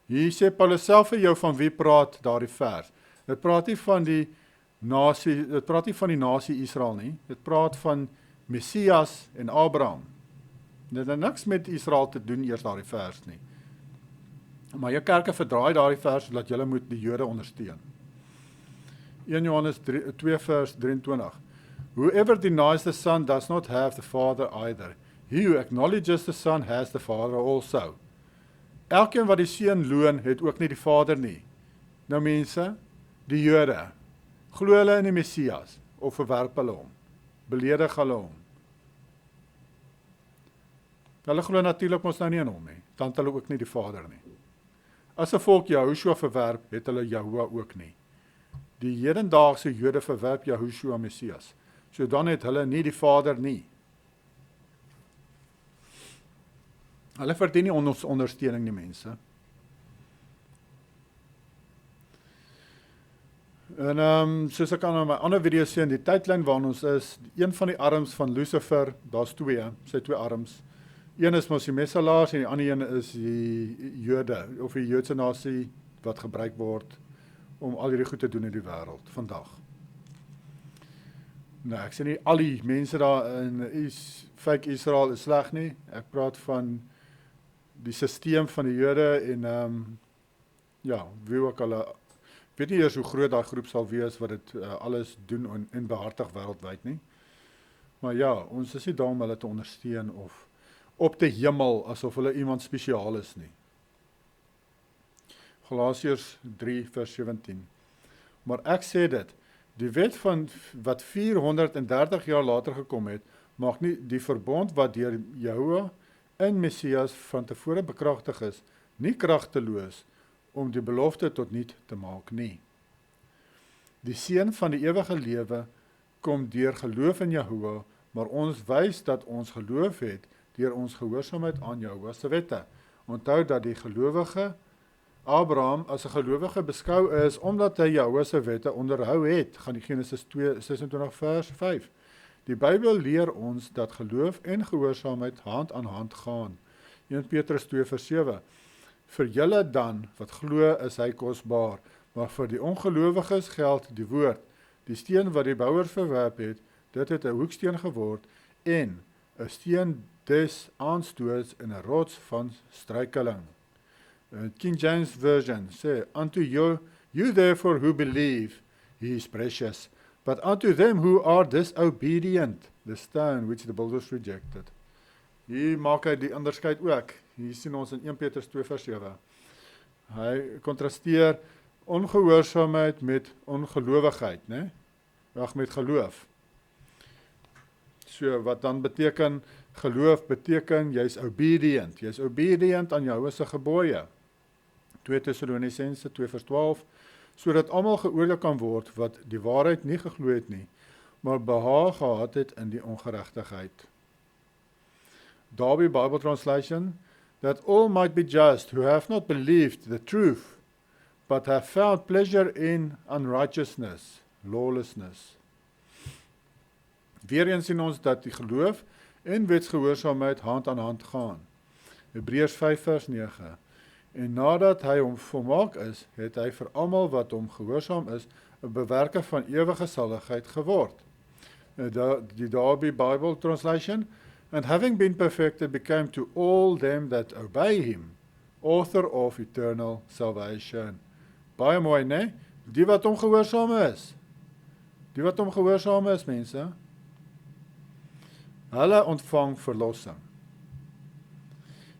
Hier sê Paulus self vir jou van wie praat daardie vers. Dit praat nie van die nasie Israel nie. Dit praat van Messias en Abraham. Dit het niks met Israel te doen eers daardie vers nie. Maar jou kerke verdraai daardie vers dat julle moet die Jode ondersteun. 1 Johannes 2 vers 23. Whoever denies the Son does not have the Father either. He who acknowledges the Son has the Father also. Elkeen wat die Seun loon, het ook nie die Vader nie. Nou mense, die Jode, glo hulle in die Messias, of verwerp hulle hom, beledig hulle hom. Hulle glo natuurlik mos nou nie in hom nie, dan het hulle ook nie die Vader nie. As 'n volk Yahushua verwerp, het hulle Jahwe ook nie. Die hedendaagse Jode verwerp Yahushua Messias, so dan het hulle nie die Vader nie. Hulle verdien nie ons ondersteuning nie, mense. En soos ek aan my ander video sê in die tydlyn waarin ons is, een van die arms van Lucifer, daar's twee, sy twee arms. Een is mos die messalaars en die ander een is die Jode, of die Joodse nasie wat gebruik word om al hierdie goed te doen in die wêreld vandag. Nou, ek sê nie al die mense daar in fake Israel is sleg nie. Ek praat van die sisteem van die Jode en wie ook hulle, weet nie eers hoe groot daai groep sal wees wat dit alles doen en behartig wêreldwyd nie. Maar ja, ons is nie daar om hulle te ondersteun of op te hemel asof hulle iemand spesiaal is nie. Galasiërs 3 vers 17. Maar ek sê dit, die wet van wat 430 jaar later gekom het, mag nie die verbond wat deur Jehovah en Messias van tevore bekragtig is, nie kragteloos om die belofte tot niet te maak nie. Die seën van die ewige lewe kom deur geloof in Jehovah, maar ons wys dat ons geloof het deur ons gehoorsaamheid aan Jehovah se wette. Onthou dat die gelowige Abraham as 'n gelowige beskou is omdat hy Jehovah se wette onderhou het, gaan die Genesis 2:26 vers 5. Die Bybel leer ons dat geloof en gehoorsaamheid hand aan hand gaan. 1 Petrus 2 vers 7. Vir julle dan wat glo is hy kosbaar, maar vir die ongelowiges geld die woord. Die steen wat die bouers verwerp het, dit het 'n hoeksteen geword en 'n steen des aanstoots en 'n rots van struikeling. King James Version sê, unto you therefore who believe, he is precious, but unto them who are disobedient, the stone which the builders rejected. Hier maak hy die onderskeid ook. Hier sien ons in 1 Petrus 2 vers 7. Hy kontrasteer ongehoorsaamheid met ongelowigheid, né? Met geloof. So wat dan beteken, geloof beteken, jy's obedient aan Jehovah se gebooie. 2 Tessalonisense 2 vers 12, sodat almal geoordeel kan word wat die waarheid nie geglo het nie, maar behaag gehad het in die ongeregtigheid. Darby Bible Translation, that all might be just who have not believed the truth, but have found pleasure in unrighteousness, lawlessness. Weereens sien ons dat die geloof en wetsgehoorsaamheid hand aan hand gaan. Hebreërs 5 vers 9. En nadat hy hom volmaak is, het hy vir almal wat hom gehoorsaam is, 'n bewerker van ewige saligheid geword. Die Darby Bible Translation, and having been perfected became to all them that obey him, author of eternal salvation. Baie mooi, né? Die wat hom gehoorsaam is. Die wat hom gehoorsaam is, mense. Hulle ontvang verlossing.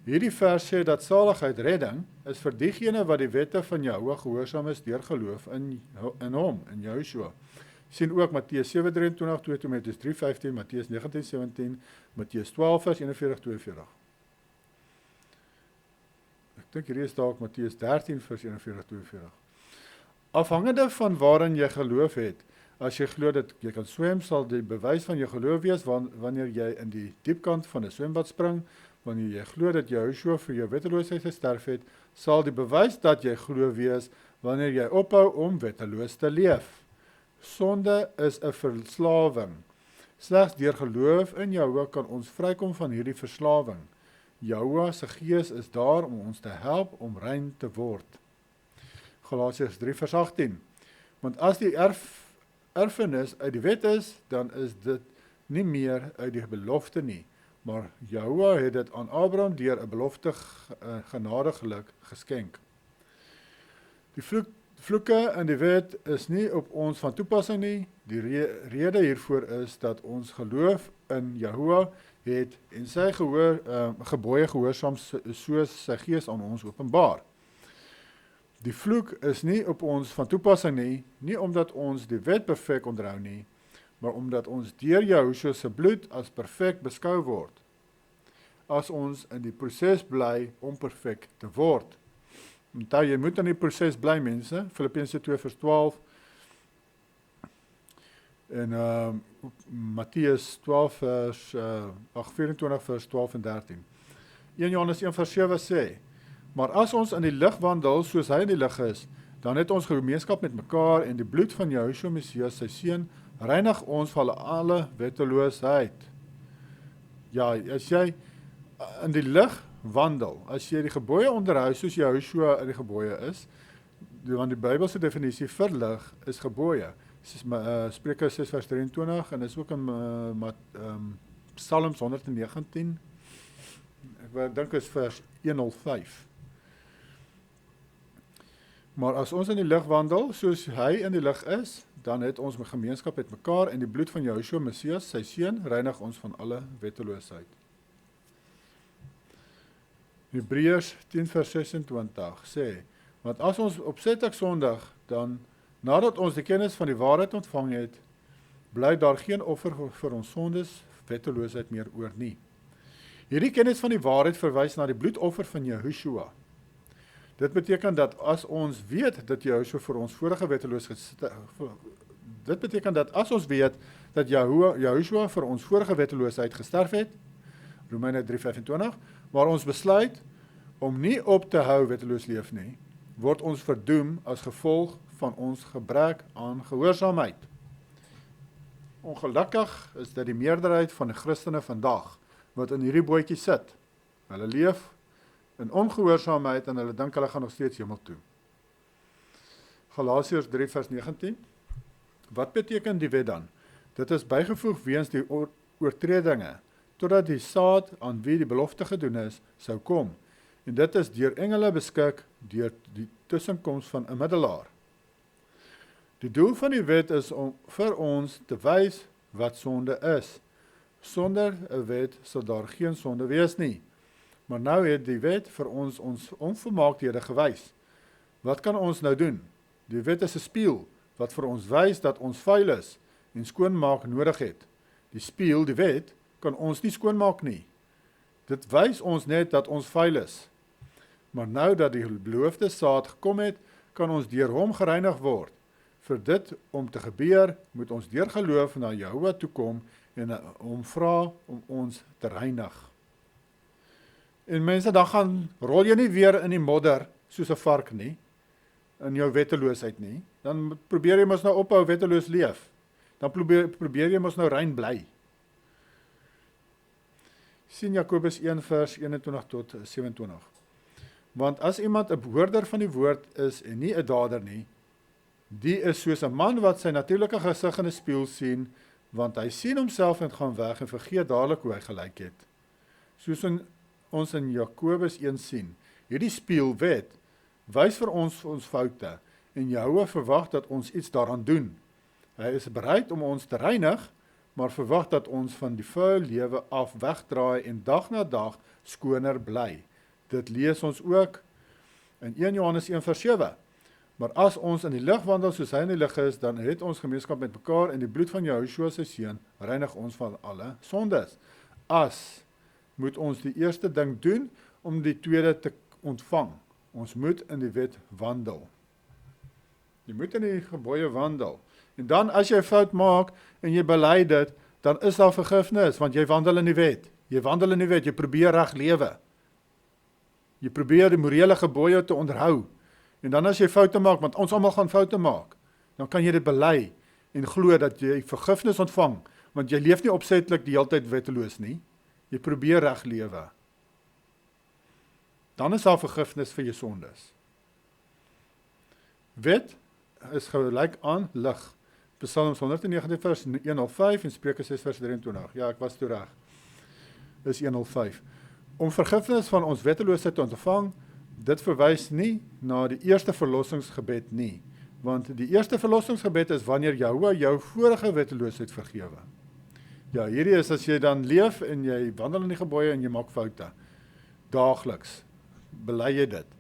Hierdie vers sê dat saligheid, redding, is vir diegene wat die wette van Jehovah gehoorsaam is deur geloof in hom, in Joshua. Sien ook Matteus 7:23, 2 Timoteus 3:15, Matteus 19:17, Matteus 12 vers 41-42. Ek dink hierdie is dalk Matteus 13 vers 41-42. Afhangende van waarin jy geloof het, as jy glo dat jy kan swem, sal die bewys van jou geloof wees wanneer jy in die diepkant van 'n swembad spring. Wanneer jy glo dat Joshua vir jou wetteloosheid gesterf het, sal die bewys dat jy glo wees wanneer jy ophou om wetteloos te leef. Sonde is 'n verslawing. Slegs deur geloof in Jehovah kan ons vrykom van hierdie verslawing. Jehovah se gees is daar om ons te help om rein te word. Galasiërs 3 vers 18. Want as die erfenis uit die wet is, dan is dit nie meer uit die belofte nie, maar Jehovah het dit aan Abraham deur 'n belofte genadiglik geskenk. Die vloeke in die wet is nie op ons van toepassing nie. Die rede hiervoor is dat ons geloof in Jehovah het en sy gebooie gehoorsaam soos sy gees aan ons openbaar. Die vloek is nie op ons van toepassing nie omdat ons die wet perfek onderhou nie, maar omdat ons deur Joshua se bloed as perfek beskou word. As ons in die proses bly om perfek te word. Onthou, jy moet in die proses bly, mense. Filippense 2 vers 12 en Matteus 12 vers 24 vers 12 en 13. 1 Johannes 1 vers 7 sê, maar as ons in die lig wandel soos hy in die lig is, dan het ons gemeenskap met mekaar en die bloed van Joshua Messias, sy seun, reinig ons van alle wetteloosheid. Ja, as jy in die lig wandel, as jy die gebooie onderhou soos Joshua in die gebooie is, want die Bybelse definisie vir lig is gebooie. Spreuke 6 vers 23 en is ook in Psalms 119. Ek dink is vers 105. Maar as ons in die lig wandel, soos hy in die lig is, dan het ons 'n gemeenskap met mekaar en die bloed van Yeshua Messias, sy seun, reinig ons van alle wetteloosheid. Hebreërs 10 vers 26 sê, want as ons opsetlik sondig, dan nadat ons die kennis van die waarheid ontvang het, bly daar geen offer vir ons sondes, wetteloosheid meer oor nie. Hierdie kennis van die waarheid verwys na die bloedoffer van Yeshua. Dit beteken dat as ons weet dat Yeshua vir ons vorige Yeshua vir ons vorige wetteloosheid gesterf het, Romeine 3:25, maar ons besluit om nie op te hou wetteloos leef nie, word ons verdoem as gevolg van ons gebrek aan gehoorsaamheid. Ongelukkig is dit die meerderheid van die Christene vandag wat in hierdie bootjie sit. Hulle leef in ongehoorsaamheid en hulle dink hulle gaan nog steeds hemel toe. Galasiërs 3 vers 19. Wat beteken die wet dan? Dit is bygevoeg weens die oortredinge, totdat die saad aan wie die belofte gedoen is, sou kom. En dit is deur engele beskik, deur die tussenkoms van 'n middelaar. Die doel van die wet is om vir ons te wys wat sonde is. Sonder 'n wet sal daar geen sonde wees nie. Maar nou het die wet vir ons onvolmaaktheden gewys. Wat kan ons nou doen? Die wet is 'n spieël wat vir ons wys dat ons vuil is en skoonmaak nodig het. Die spieël, die wet, kan ons nie skoonmaak nie. Dit wys ons net dat ons vuil is. Maar nou dat die beloofde saad gekom het, kan ons deur hom gereinig word. Vir dit om te gebeur, moet ons deur geloof na Jehova toe kom en hom vra om ons te reinig. En mense, dan rol jy nie weer in die modder soos 'n vark nie, in jou wetteloosheid nie. Dan probeer jy mos nou ophou wetteloos leef. Dan probeer jy mos nou rein bly. Sien Jakobus 1 vers 21 tot 27. Want as iemand 'n hoorder van die woord is en nie 'n dader nie, die is soos 'n man wat sy natuurlike gesig in 'n spieël sien, want hy sien homself en gaan weg en vergeet dadelik hoe hy gelyk het. Soos ons in Jakobus 1 sien, hierdie spieëlwet wys vir ons foute en Jehova verwag dat ons iets daaraan doen. Hy is bereid om ons te reinig, maar verwag dat ons van die vuil lewe af wegdraai en dag na dag skoner bly. Dit lees ons ook in 1 Johannes 1 vers 7. Maar as ons in die lig wandel soos hy in die lig is, dan het ons gemeenskap met mekaar en die bloed van Yeshua sy seun reinig ons van alle sondes. As moet ons die eerste ding doen om die tweede te ontvang. Ons moet in die wet wandel. Jy moet in die gebooie wandel. En dan as jy 'n fout maak en jy bely dit, dan is daar vergifnis, want jy wandel in die wet. Jy wandel in die wet, jy probeer reg lewe. Jy probeer die morele gebooie te onderhou. En dan as jy foute maak, want ons almal gaan foute maak, dan kan jy dit bely en glo dat jy vergifnis ontvang, want jy leef nie opsetlik die hele tyd wetteloos nie. Jy probeer reg lewe. Dan is daar vergifnis vir jou sondes. Wet is gelyk aan lig. Psalms 119 vers 105 en Spreuke 6 vers 23. Ja, ek was toe reg. Dis 105. Om vergifnis van ons wetteloosheid te ontvang, dit verwys nie na die eerste verlossingsgebed nie, want die eerste verlossingsgebed is wanneer Jehova jou vorige wetteloosheid vergewe. Ja, hierdie is as jy dan leef en jy wandel in die gebooie en jy maak foute. Daagliks bely jy dit.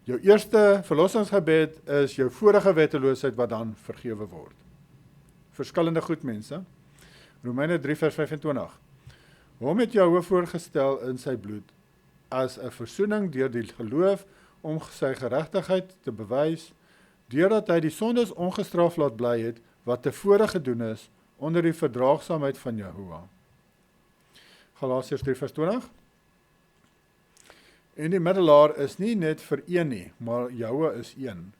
Jou eerste verlossingsgebed is jou vorige wetteloosheid wat dan vergewe word. Verskillende goed, mense. Romeine 3 vers 25. Hom het Jehova voorgestel in sy bloed as 'n versoening deur die geloof om sy geregtigheid te bewys, deurdat hy die sondes ongestraf laat bly het wat tevore gedoen is onder die verdraagsaamheid van Jehova. Galasiërs 3 vers 20. En die middelaar is nie net vir een nie, maar Jehova is een.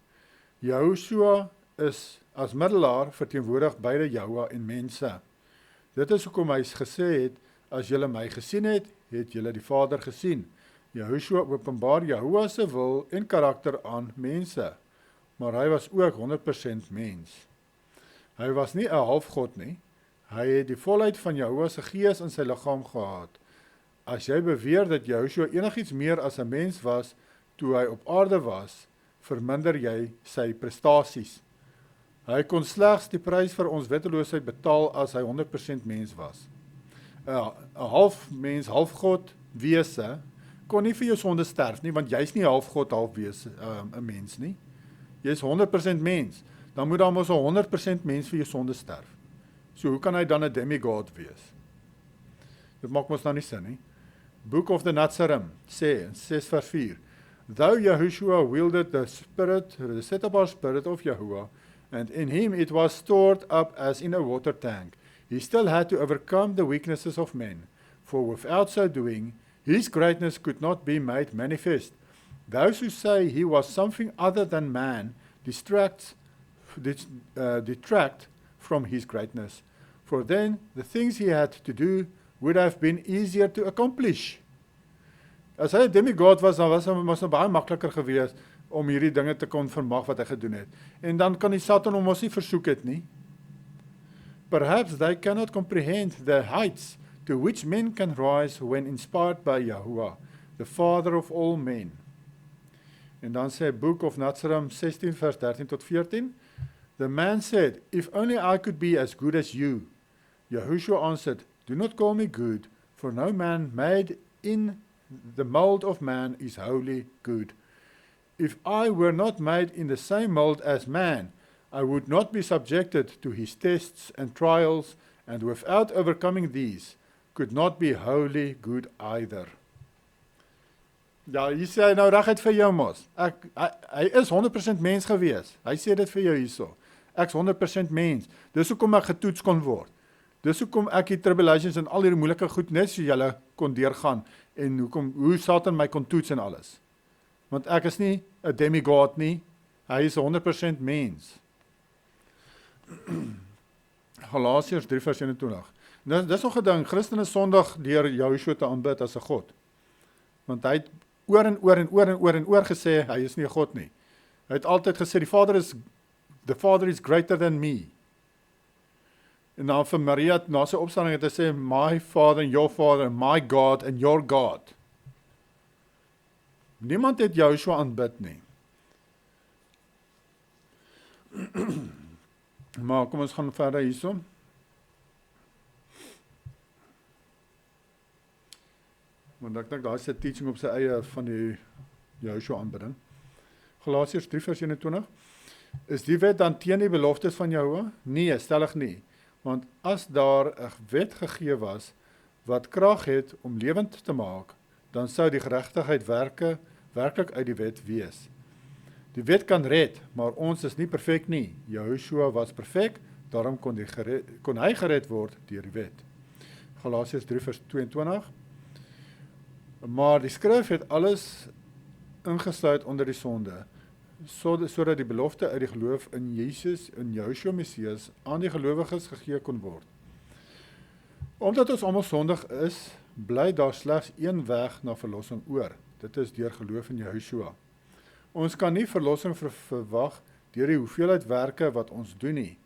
Yeshua is as middelaar verteenwoordig beide Jehova en mense. Dit is hoekom hy gesê het, as julle my gesien het, het julle die Vader gesien. Yeshua openbaar Jehova se wil en karakter aan mense, maar hy was ook 100% mens. Hy was nie 'n halfgod nie, hy het die volheid van Jehova se gees in sy liggaam gehad. As jy beweer dat Yeshua enigiets meer as 'n mens was, toe hy op aarde was, verminder jy sy prestasies. Hy kon slegs die prys vir ons wetteloosheid betaal as hy 100% mens was. 'n half mens, half God wese kon nie vir jou sonde sterf nie, want jy's nie half God, half wese 'n mens nie. Jy's 100% mens. Dan moet daar mos 'n 100% mens vir jou sonde sterf. So hoe kan hy dan 'n demigod wees? Dit maak mos nou nie sin nie. Book of the Nazarene sê in 6 vers 4, Though Yahushua wielded the setable spirit of Yahuwah, and in him it was stored up as in a water tank, he still had to overcome the weaknesses of men, for without so doing, his greatness could not be made manifest. Those who say he was something other than man detract from his greatness, for then the things he had to do would have been easier to accomplish. As hy 'n demigod was, dan was hy baie makliker gewees om hierdie dinge te kon vermag wat hy gedoen het. En dan kan die Satan hom mos nie versoek het nie. Perhaps they cannot comprehend the heights to which men can rise when inspired by Yahuwah, the Father of all men. En dan sê Book of Nazarene 16 vers 13 tot 14, The man said, If only I could be as good as you. Yahushua answered, Do not call me good, for no man made in the mold of man is wholly good. If I were not made in the same mold as man, I would not be subjected to his tests and trials, and without overcoming these, could not be wholly good either. Ja, hier sê hy nou reguit vir jou mos. Hy is 100% mens gewees. Hy sê dit vir jou hierso. Ek's 100% mens. Dis hoekom ek getoets kon word. Dis hoekom ek die tribulations en al hierdie moeilike goed net so julle kon deurgaan en hoe Satan my kon toets en alles. Want ek is nie 'n demigod nie. Hy is 100% mens. Galasiërs 3 vers 21. Dis nog 'n ding, Christene sondig deur Yahushua te aanbid as 'n god. Want hy het oor en oor gesê hy is nie 'n god nie. Hy het altyd gesê the Father is greater than me. En dan vir Maria na sy opstanding het hy sê my Father and your Father, my God and your God. Niemand het Yahushua aanbid nie. Maar kom ons gaan verder hierso. Want ek dink daar is 'n teaching op sy eie van die Yahushua aanbidding. Galasiërs 3 vers 21. Is die wet dan teen die beloftes van Yahuwah? Nee, stellig nie. Want as daar 'n wet gegee was wat krag het om lewend te maak, dan sou die geregtigheid werklik uit die wet wees. Die wet kan red, maar ons is nie perfek nie. Yahushua was perfek, daarom kon hy gered word deur die wet. Galasiërs 3 vers 22. Maar die skrif het alles ingesluit onder die sonde, sodat die belofte uit die geloof in Jesus, in Yahushua Messias, aan die gelowiges gegee kon word. Omdat ons almal sondig is, bly daar slegs een weg na verlossing oor. Dit is deur geloof in Yahushua. Ons kan nie verlossing verwag deur die hoeveelheid werke wat ons doen nie.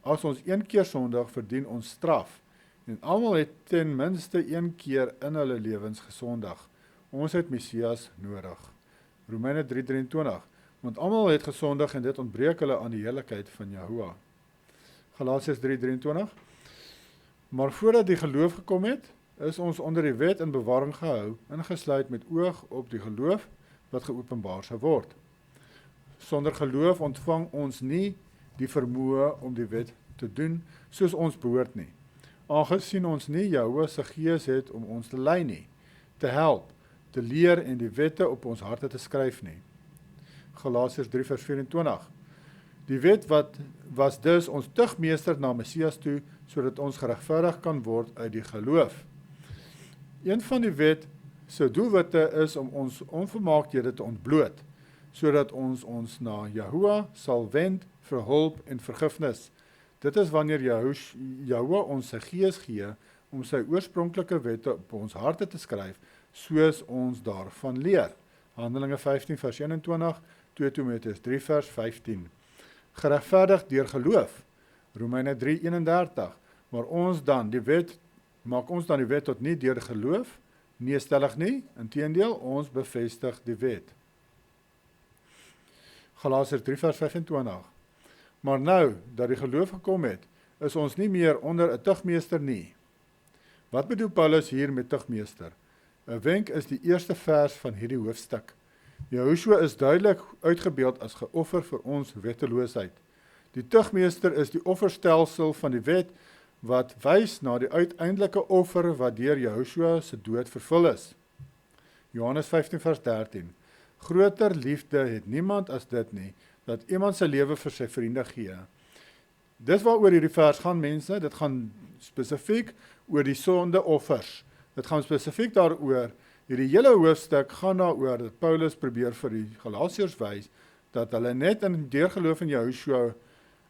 As ons een keer sondig, verdien ons straf. En almal het ten minste een keer in hulle lewens gesondig. Ons het Messias nodig. Romeine 3:23. Want almal het gesondig en dit ontbreek hulle aan die heerlikheid van Yahuwah. Galasiërs 3:23. Maar voordat die geloof gekom het, is ons onder die wet in bewaring gehou, ingesluit met oog op die geloof wat geopenbaar sou word. Sonder geloof ontvang ons nie die vermoë om die wet te doen soos ons behoort nie. Aangesien ons nie Yahuwah se gees het om ons te lei nie, te help, te leer en die wette op ons harte te skryf nie. Galasiërs 3 vers 24. Die wet was dus ons tugmeester na Messias toe, sodat ons geregverdig kan word uit die geloof. Een van die wet se doelwitte is om ons onvermaaktheden te ontbloot, sodat ons na Yahuwah sal wend vir hulp en vergifnis. Dit is wanneer Yahuwah ons sy gees gee, om sy oorspronklike wette op ons harte te skryf, soos ons daarvan leer. Handelinge 15 vers 21, 2 Timoteus 3 vers 15. Geregverdig deur geloof, Romeine 3:31, maar maak ons dan die wet tot nie deur geloof? Nee, stellig nie, inteendeel, ons bevestig die wet. Galasiërs 3 vers 25. Maar nou, dat die geloof gekom het, is ons nie meer onder 'n tugmeester nie. Wat bedoel Paulus hier met tugmeester? 'n wenk is die eerste vers van hierdie hoofstuk. Jehoshua is duidelik uitgebeeld as geoffer vir ons wetteloosheid. Die tugmeester is die offerstelsel van die wet, wat wys na die uiteindelike offer wat deur Jehoshua se dood vervul is. Johannes 15 vers 13. Groter liefde het niemand as dit nie, dat iemand sy lewe vir sy vriende gee. Dis waaroor hierdie vers gaan, mense. Dit gaan spesifiek oor die sondeoffers. Dit gaan spesifiek daaroor. Hierdie hele hoofstuk gaan daaroor dat Paulus probeer vir die Galasiërs wys dat hulle net in deur geloof in Jehoshua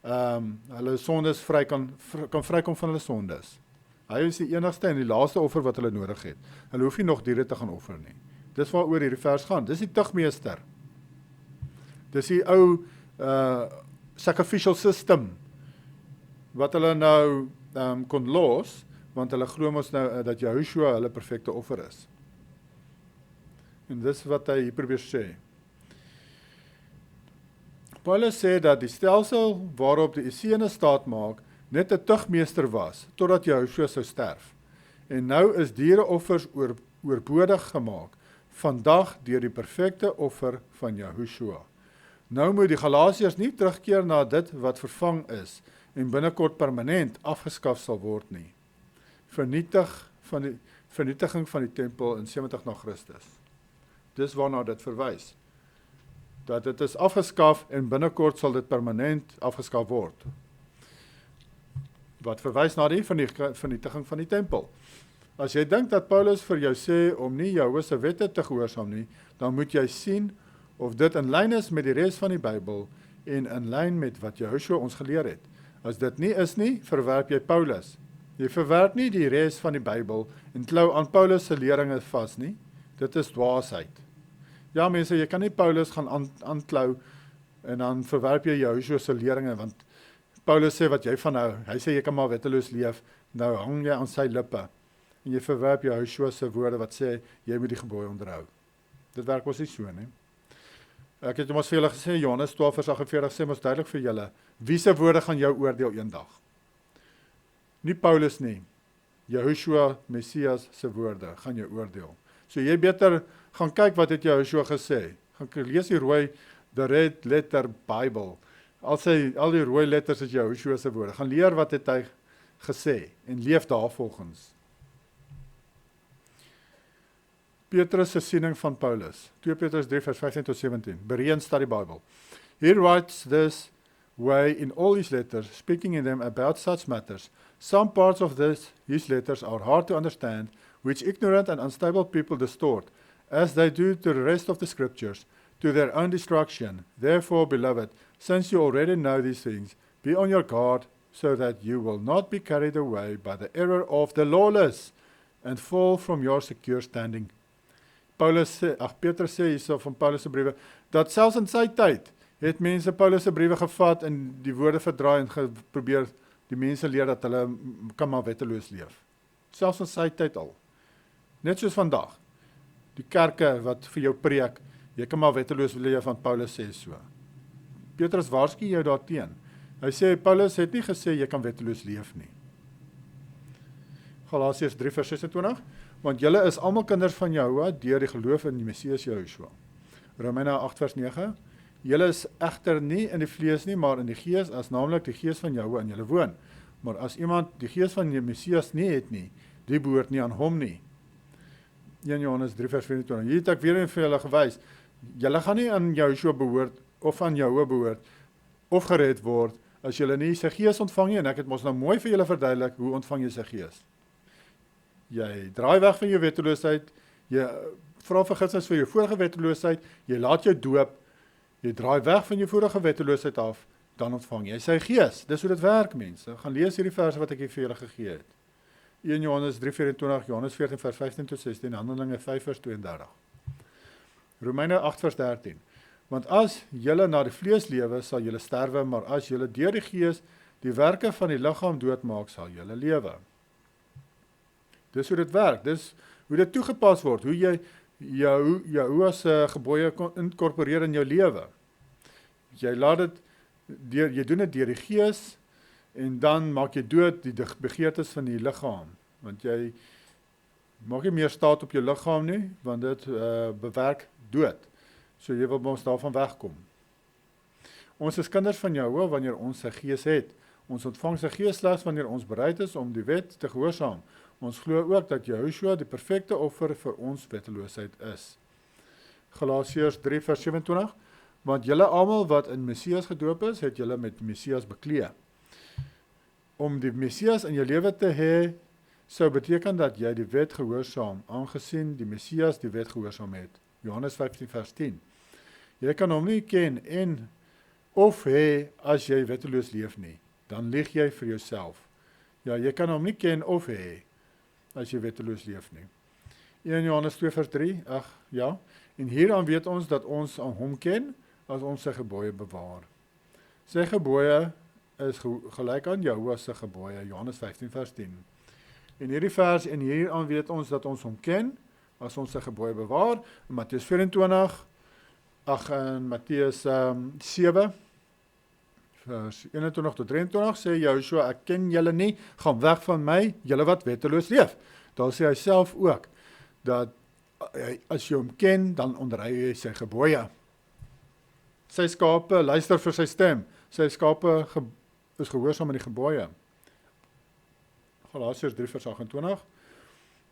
hulle sondes kan vrykom van hulle sondes. Hy is die enigste en die laaste offer wat hulle nodig het. Hulle hoef nie nog diere te gaan offer nie. Dis waaroor hierdie vers gaan. Dis die tugmeester. Dis die ou sacrificial system wat hulle nou kon los, want hulle glo mos nou dat Jehoshua hulle perfekte offer is. En dis wat hy hier probeer sê. Paulus sê dat die stelsel waarop die Esseene staat maak, net 'n tugmeester was, totdat Jehoshua sou sterf. En nou is diereoffers oorbodig gemaak, vandag deur die perfekte offer van Jehoshua. Nou moet die Galasiërs nie terugkeer na dit wat vervang is, en binnekort permanent afgeskaf sal word nie. Vernietiging van die tempel in 70 na Christus. Dis waarna dit verwys. Dat dit is afgeskaf en binnekort sal dit permanent afgeskaf word. Wat verwys na die vernietiging van die tempel. As jy dink dat Paulus vir jou sê om nie Jahwe se wette te gehoorsaam nie, dan moet jy sien of dit in lyn is met die res van die Bybel en in lyn met wat Jehoshua ons geleer het. As dit nie is nie, verwerp jy Paulus. Jy verwerp nie die res van die Bybel en klou aan Paulus se leringe vas nie. Dit is dwaasheid. Ja mense, jy kan nie Paulus gaan aanklou en dan verwerp jy Jehoshua se leringe, want Paulus sê wat jy van hou. Hy sê jy kan maar wetteloos leef, nou hang jy aan sy lippe. En jy verwerp Jehoshua se woorde wat sê, jy moet die gebooie onderhou. Dit werk ons nie so nie. Ek het ons vir julle gesê, Johannes 12 vers 48 sê ons duidelik vir julle, wie se woorde gaan jou oordeel eendag? Nie Paulus nie, Jehoshua, Messias se woorde gaan jou oordeel. So jy beter gaan kyk wat het Jehoshua gesê. Gaan lees die rooi, the red letter Bible. Al die rooi letters is Jehoshua se woorde. Gaan leer wat het hy gesê en leef daarvolgens. Petrus se siening van Paulus. 2 Petrus 3 vers 15 tot 17. Berean study Bible. He writes this way in all his letters, speaking in them about such matters. Some parts of his letters are hard to understand, which ignorant and unstable people distort, as they do to the rest of the scriptures, to their own destruction. Therefore, beloved, since you already know these things, be on your guard, so that you will not be carried away by the error of the lawless, and fall from your secure standing. Petrus sê hierso van Paulus se briewe, dat selfs in sy tyd, het mense Paulus se briewe gevat en die woorde verdraai en probeer die mense leer dat hulle kan maar wetteloos leef. Selfs in sy tyd al. Net soos vandag. Die kerke wat vir jou preek, jy kan maar wetteloos leef, want Paulus sê so. Petrus waarsku jou daarteen. Hy sê, Paulus het nie gesê jy kan wetteloos leef nie. Galasiërs 3 vers 26, want julle is almal kinders van Jahwe deur die geloof in die Messias Jehoshua. Romeine 8 vers 9, julle is egter nie in die vlees nie, maar in die gees, as naamlik die gees van Jahwe in julle woon. Maar as iemand die gees van die Messias nie het nie, die behoort nie aan hom nie. 1 Johannes 3 vers 24, hier het ek weer vir julle gewys, julle gaan nie aan Jehoshua behoort, of aan Jahwe behoort, of gered word, as julle nie sy gees ontvang nie, en ek het mos nou mooi vir julle verduidelik, hoe ontvang jy sy gees? Jy draai weg van jou wetteloosheid, jy vra vergifnis vir jou vorige wetteloosheid, jy laat jou doop, jy draai weg van jou vorige wetteloosheid af, dan ontvang jy sy gees. Dis hoe dit werk, mense. Gaan lees hierdie verse wat ek hier vir julle gegee het. 1 Johannes 3:24, Johannes 14 vers 15 tot 16, Handelinge 5 vers 32. Romeine 8 vers 13. Want as julle na die vlees lewe, sal julle sterwe, maar as julle deur die gees die werke van die liggaam doodmaak, sal julle lewe. Dis hoe dit werk, dis hoe dit toegepas word, hoe jy jou as gebooie inkorporeer in jou lewe. Jy laat dit jy doen dit deur die gees en dan maak jy dood die begeertes van die liggaam, want jy maak nie meer staat op jou liggaam nie, want dit bewerk dood. So jy wil ons daarvan wegkom. Ons is kinders van Jahowah wanneer ons sy gees het. Ons ontvang sy gees slegs wanneer ons bereid is om die wet te gehoorsaam. Ons glo ook dat Yahushua die perfekte offer vir ons wetteloosheid is. Galasiërs 3 vers 27, want julle almal wat in Messias gedoop is, het julle met Messias beklee. Om die Messias in jou lewe te hê, sou beteken dat jy die wet gehoorsaam, aangesien die Messias die wet gehoorsaam het. Johannes 15 vers 10. Jy kan hom nie ken en of hê as jy wetteloos leef nie, dan lieg jy vir jouself. Ja, jy kan hom nie ken of hê as jy wetteloos leef nie. 1 Johannes 2 vers 3, ja, en hieraan weet ons dat ons aan hom ken, as ons sy gebooie bewaar. Sy gebooie is gelyk aan Jahowah se gebooie, Johannes 15 vers 10. En hierdie vers, en hieraan weet ons dat ons hom ken, as ons sy gebooie bewaar, in Matteus 24, en Matteus 7, vers 21 tot 23, sê Yahushua, ek ken julle nie, gaan weg van my, julle wat wetteloos leef. Daar sê hy self ook, dat as jy hom ken, dan onderhou jy sy gebooie. Sy skape luister vir sy stem, sy skape is gehoorsaam aan die gebooie. Galasiërs 3 vers 28,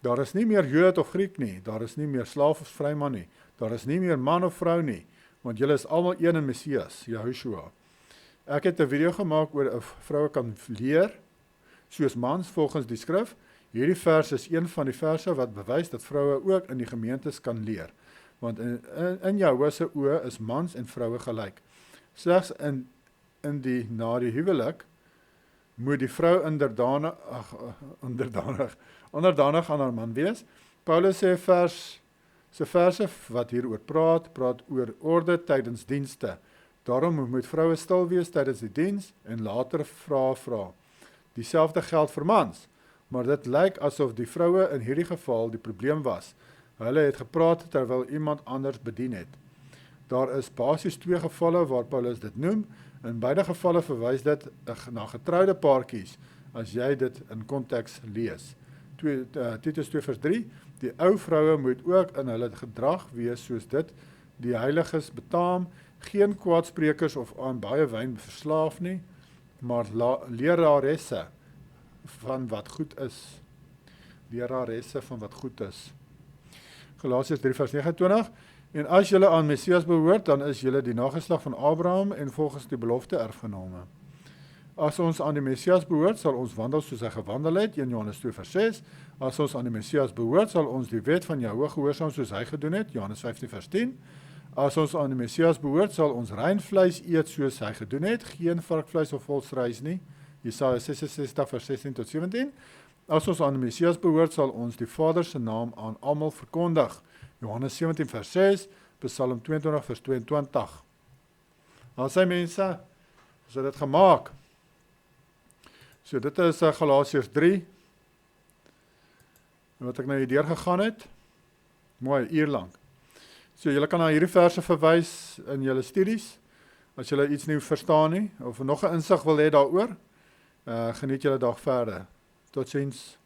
daar is nie meer Jood of Griek nie, daar is nie meer slaaf of vryman nie, daar is nie meer man of vrou nie, want julle is almal een in Messias, Yahushua. Ek het 'n video gemaak oor 'n vroue kan leer, soos mans volgens die skrif. Hierdie vers is een van die verse wat bewys dat vroue ook in die gemeentes kan leer. Want in Jahowah se oë is mans en vroue gelyk. Slegs in na die huwelik moet die vrou onderdanig aan haar man wees. Paulus sê verse wat hieroor praat oor orde tydens dienste. Daarom moet vroue stil wees tydens die diens en later vra. Dieselfde geld vir mans, maar dit lyk asof die vroue in hierdie geval die probleem was. Hulle het gepraat terwyl iemand anders bedien het. Daar is basies 2 gevalle waar Paulus dit noem. In beide gevalle verwys dit na getroude paartjies, as jy dit in konteks lees. Titus 2 vers 3, die ou vroue moet ook in hulle gedrag wees soos dit die heiliges betaam, geen kwaadsprekers of aan baie wyn verslaaf nie, maar leraresse van wat goed is. Leraresse van wat goed is. Galasiërs 3 vers 29, en as julle aan Messias behoort, dan is julle die nageslag van Abraham en volgens die belofte erfgename. As ons aan die Messias behoort, sal ons wandel soos hy gewandel het, 1 Johannes 2 vers 6. As ons aan die Messias behoort, sal ons die wet van Jahowah gehoorsaam soos hy gedoen het, Johannes 15 vers 10. As ons aan die Messias behoort, sal ons rein vleis eet soos hy gedoen het, geen varkvleis of volsruis nie, Jesaja 66 vers 16 tot 17. As ons aan die Messias behoort, sal ons die Vader se naam aan almal verkondig, Johannes 17 vers 6, Psalm 22 vers 22. Al sy mense, ons het dit gemaak. So dit is Galasiërs 3, wat ek nou hier deurgegaan het, mooi, uur lang. So julle kan na hierdie verse verwys in julle studies, as julle iets nie verstaan nie, of nog 'n insig wil hê daaroor, geniet julle dag verder. Totsiens.